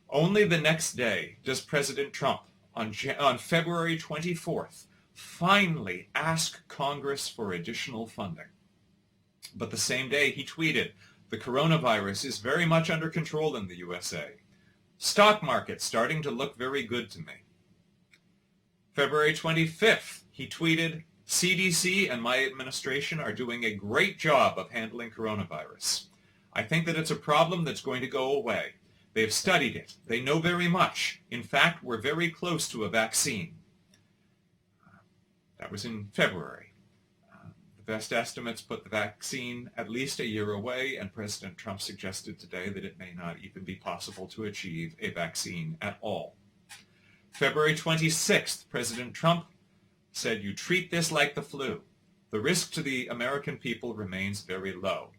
Only the next day does President Trump, on February 24th, finally ask Congress for additional funding. But the same day he tweeted, the coronavirus is very much under control in the USA. Stock market starting to look very good to me. February 25th, he tweeted, CDC and my administration are doing a great job of handling coronavirus. I think that it's a problem that's going to go away. They've studied it. They know very much. In fact, we're very close to a vaccine. That was in February. The best estimates put the vaccine at least a year away, and President Trump suggested today that it may not even be possible to achieve a vaccine at all. February 26th, President Trump said, you treat this like the flu. The risk to the American people remains very low.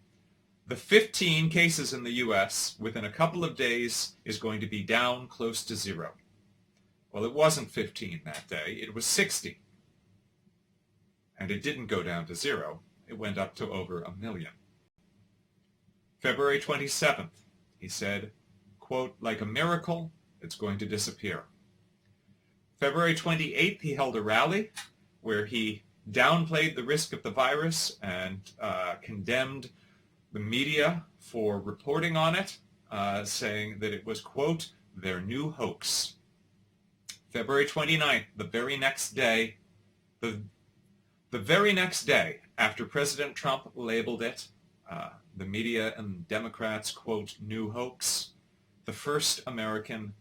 The 15 cases in the U.S. within a couple of days is going to be down close to zero. Well, it wasn't 15 that day. It was 60. And it didn't go down to zero. It went up to over 1 million. February 27th, he said, quote, like a miracle, it's going to disappear. February 28th, he held a rally where he downplayed the risk of the virus and condemned the media for reporting on it, saying that it was, quote, their new hoax. February 29th, the very next day after President Trump labeled it, the media and Democrats, quote, new hoax, the first American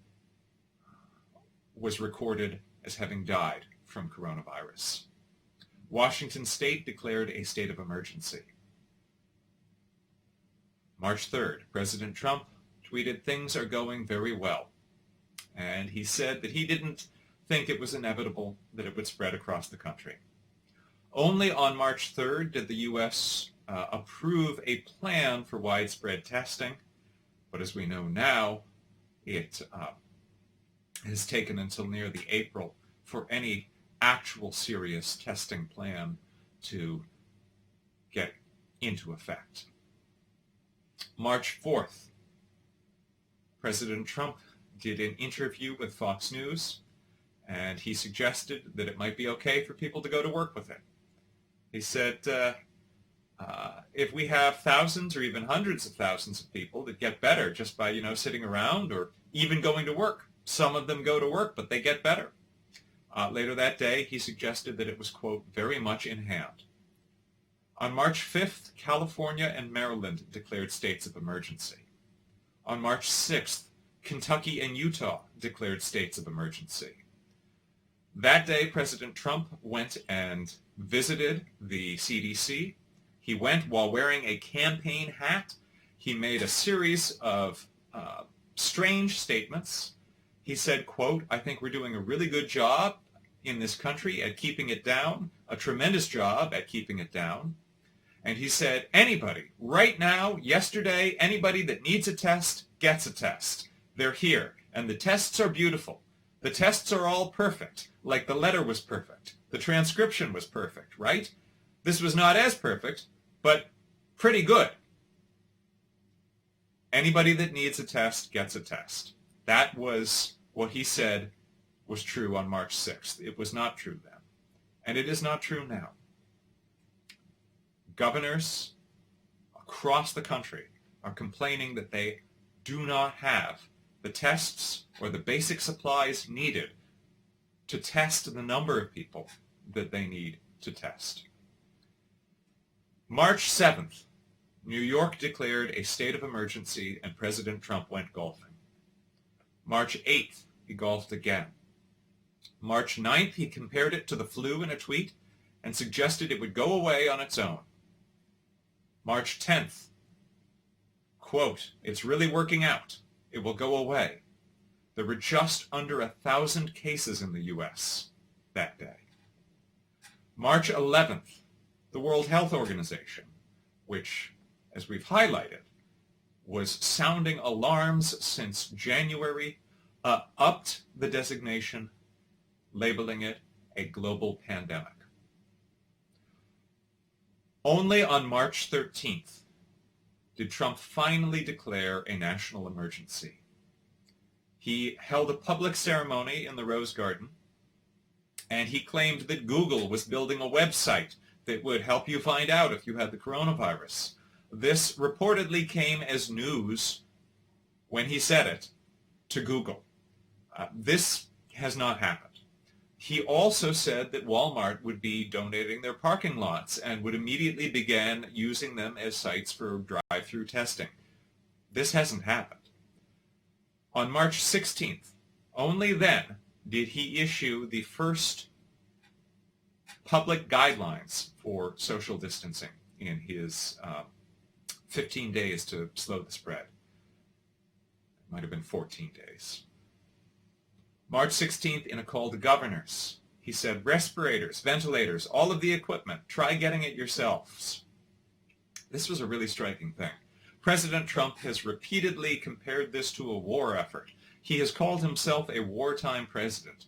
was recorded as having died from coronavirus. Washington State declared a state of emergency. March 3rd, President Trump tweeted, "Things are going very well." And he said that he didn't think it was inevitable that it would spread across the country. Only on March 3rd did the U.S. Approve a plan for widespread testing, but as we know now, it has taken until nearly April for any actual serious testing plan to get into effect. March 4th, President Trump did an interview with Fox News, and he suggested that it might be okay for people to go to work with it. He said, if we have thousands or even hundreds of thousands of people that get better just by, sitting around or even going to work, some of them go to work, but they get better. Later that day, he suggested that it was, quote, very much in hand. On March 5th, California and Maryland declared states of emergency. On March 6th, Kentucky and Utah declared states of emergency. That day, President Trump went and visited the CDC. He went while wearing a campaign hat. He made a series of strange statements. He said, quote, "I think we're doing a really good job in this country at keeping it down, a tremendous job at keeping it down." And he said, anybody, right now, yesterday, anybody that needs a test gets a test. They're here, and the tests are beautiful. The tests are all perfect, like the letter was perfect. The transcription was perfect, right? This was not as perfect, but pretty good. Anybody that needs a test gets a test. That was what he said was true on March 6th. It was not true then, and it is not true now. Governors across the country are complaining that they do not have the tests or the basic supplies needed to test the number of people that they need to test. March 7th, New York declared a state of emergency and President Trump went golfing. March 8th, he golfed again. March 9th, he compared it to the flu in a tweet and suggested it would go away on its own. March 10th, quote, "It's really working out. It will go away." There were just under 1,000 cases in the U.S. that day. March 11th, the World Health Organization, which, as we've highlighted, was sounding alarms since January, upped the designation, labeling it a global pandemic. Only on March 13th did Trump finally declare a national emergency. He held a public ceremony in the Rose Garden, and he claimed that Google was building a website that would help you find out if you had the coronavirus. This reportedly came as news when he said it to Google. This has not happened. He also said that Walmart would be donating their parking lots and would immediately begin using them as sites for drive-through testing. This hasn't happened. On March 16th, only then did he issue the first public guidelines for social distancing in his 15 days to slow the spread. It might have been 14 days. March 16th, in a call to governors, he said, respirators, ventilators, all of the equipment, try getting it yourselves. This was a really striking thing. President Trump has repeatedly compared this to a war effort. He has called himself a wartime president.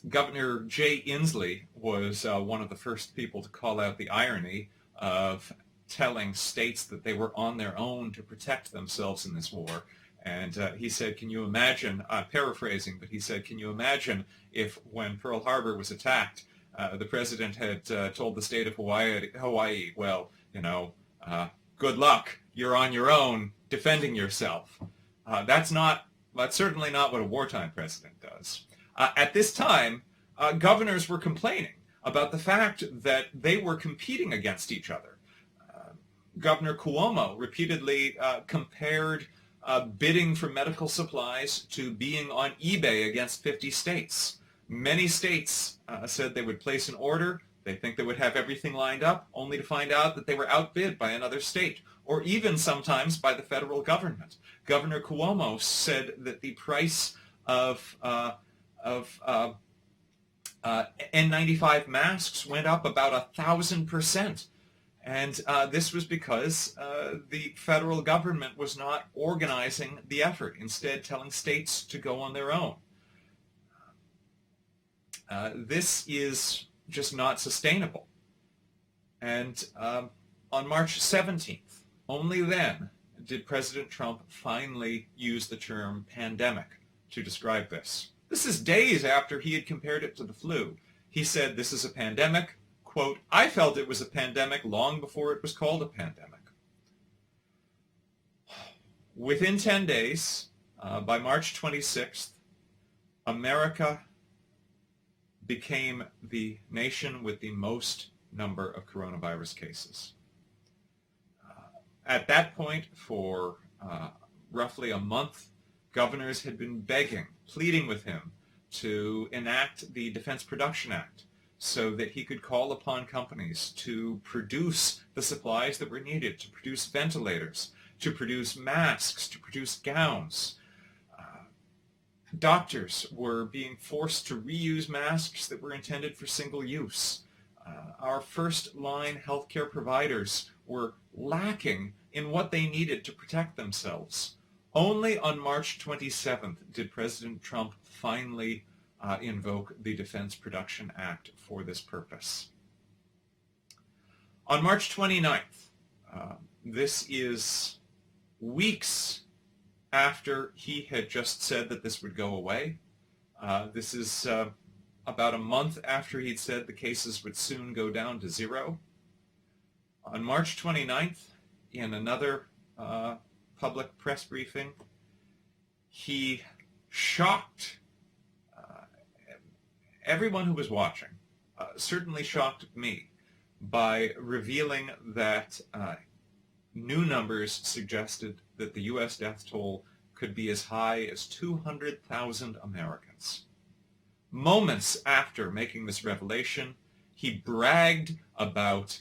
Governor Jay Inslee was one of the first people to call out the irony of telling states that they were on their own to protect themselves in this war, And he said, can you imagine, paraphrasing, but he said, can you imagine if when Pearl Harbor was attacked, the president had told the state of Hawaii, well, good luck, you're on your own defending yourself. That's certainly not what a wartime president does. At this time, governors were complaining about the fact that they were competing against each other. Governor Cuomo repeatedly compared bidding for medical supplies to being on eBay against 50 states. Many states said they would place an order, they think they would have everything lined up, only to find out that they were outbid by another state, or even sometimes by the federal government. Governor Cuomo said that the price of N95 masks went up about 1,000%. And this was because the federal government was not organizing the effort, instead telling states to go on their own. This is just not sustainable. And on March 17th, only then did President Trump finally use the term pandemic to describe this. This is days after he had compared it to the flu. He said, this is a pandemic. Quote, I felt it was a pandemic long before it was called a pandemic. Within 10 days, by March 26th, America became the nation with the most number of coronavirus cases. At that point, for roughly a month, governors had been begging, pleading with him to enact the Defense Production Act so that he could call upon companies to produce the supplies that were needed, to produce ventilators, to produce masks, to produce gowns. Doctors were being forced to reuse masks that were intended for single use. Our first-line healthcare providers were lacking in what they needed to protect themselves. Only on March 27th did President Trump finally invoke the Defense Production Act for this purpose. On March 29th, this is weeks after he had just said that this would go away. This is about a month after he'd said the cases would soon go down to zero. On March 29th, in another public press briefing, he shocked everyone who was watching, certainly shocked me, by revealing that new numbers suggested that the U.S. death toll could be as high as 200,000 Americans. Moments after making this revelation, he bragged about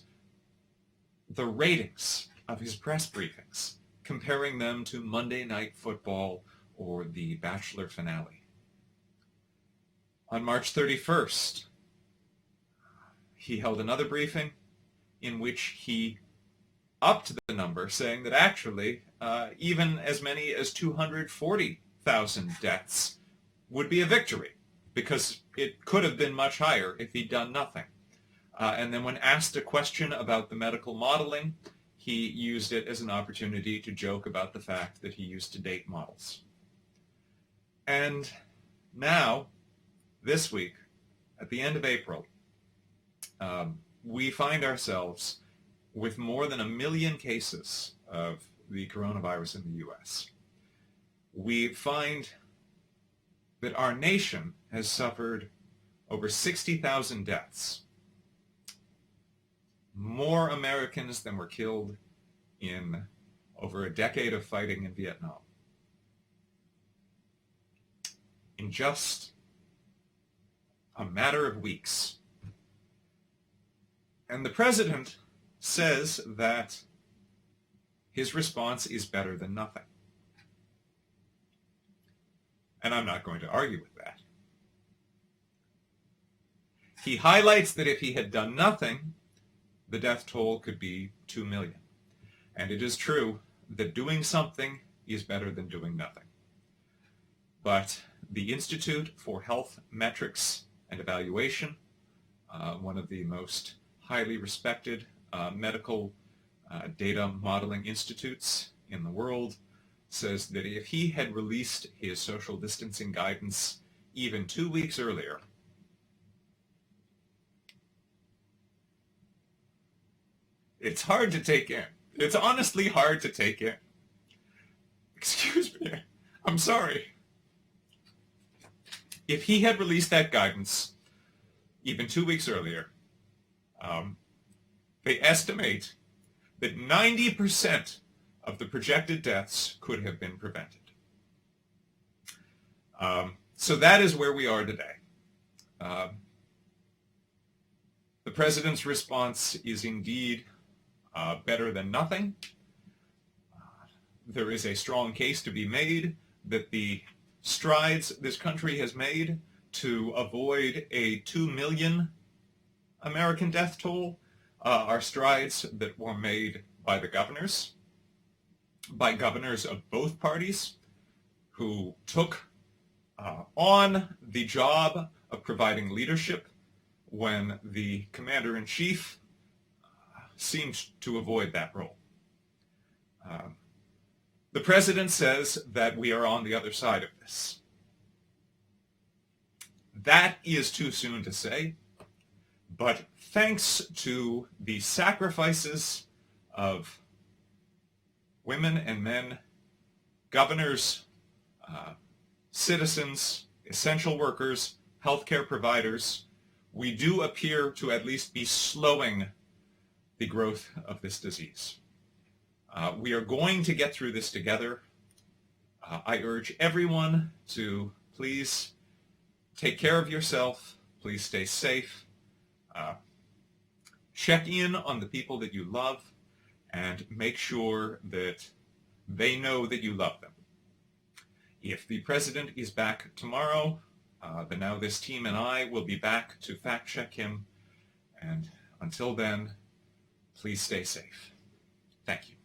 the ratings of his press briefings, comparing them to Monday Night Football or the Bachelor finale. On March 31st, he held another briefing in which he upped the number, saying that actually even as many as 240,000 deaths would be a victory, because it could have been much higher if he'd done nothing. And then when asked a question about the medical modeling, he used it as an opportunity to joke about the fact that he used to date models. And now, this week, at the end of April, we find ourselves with more than 1 million cases of the coronavirus in the U.S. We find that our nation has suffered over 60,000 deaths, more Americans than were killed in over a decade of fighting in Vietnam. In just a matter of weeks. And the president says that his response is better than nothing. And I'm not going to argue with that. He highlights that if he had done nothing, the death toll could be 2 million. And it is true that doing something is better than doing nothing. But the Institute for Health Metrics and Evaluation, one of the most highly respected medical data modeling institutes in the world, says that if he had released his social distancing guidance even 2 weeks earlier, it's hard to take in. It's honestly hard to take in. Excuse me. I'm sorry. If he had released that guidance even 2 weeks earlier, they estimate that 90% of the projected deaths could have been prevented. So that is where we are today. The president's response is indeed better than nothing. There is a strong case to be made that the strides this country has made to avoid a 2 million American death toll are strides that were made by the governors, by governors of both parties, who took on the job of providing leadership when the commander-in-chief seemed to avoid that role. The president says that we are on the other side of this. That is too soon to say, but thanks to the sacrifices of women and men, governors, citizens, essential workers, healthcare providers, we do appear to at least be slowing the growth of this disease. We are going to get through this together. I urge everyone to please take care of yourself. Please stay safe. Check in on the people that you love and make sure that they know that you love them. If the president is back tomorrow, the NowThis team and I will be back to fact check him. And until then, please stay safe. Thank you.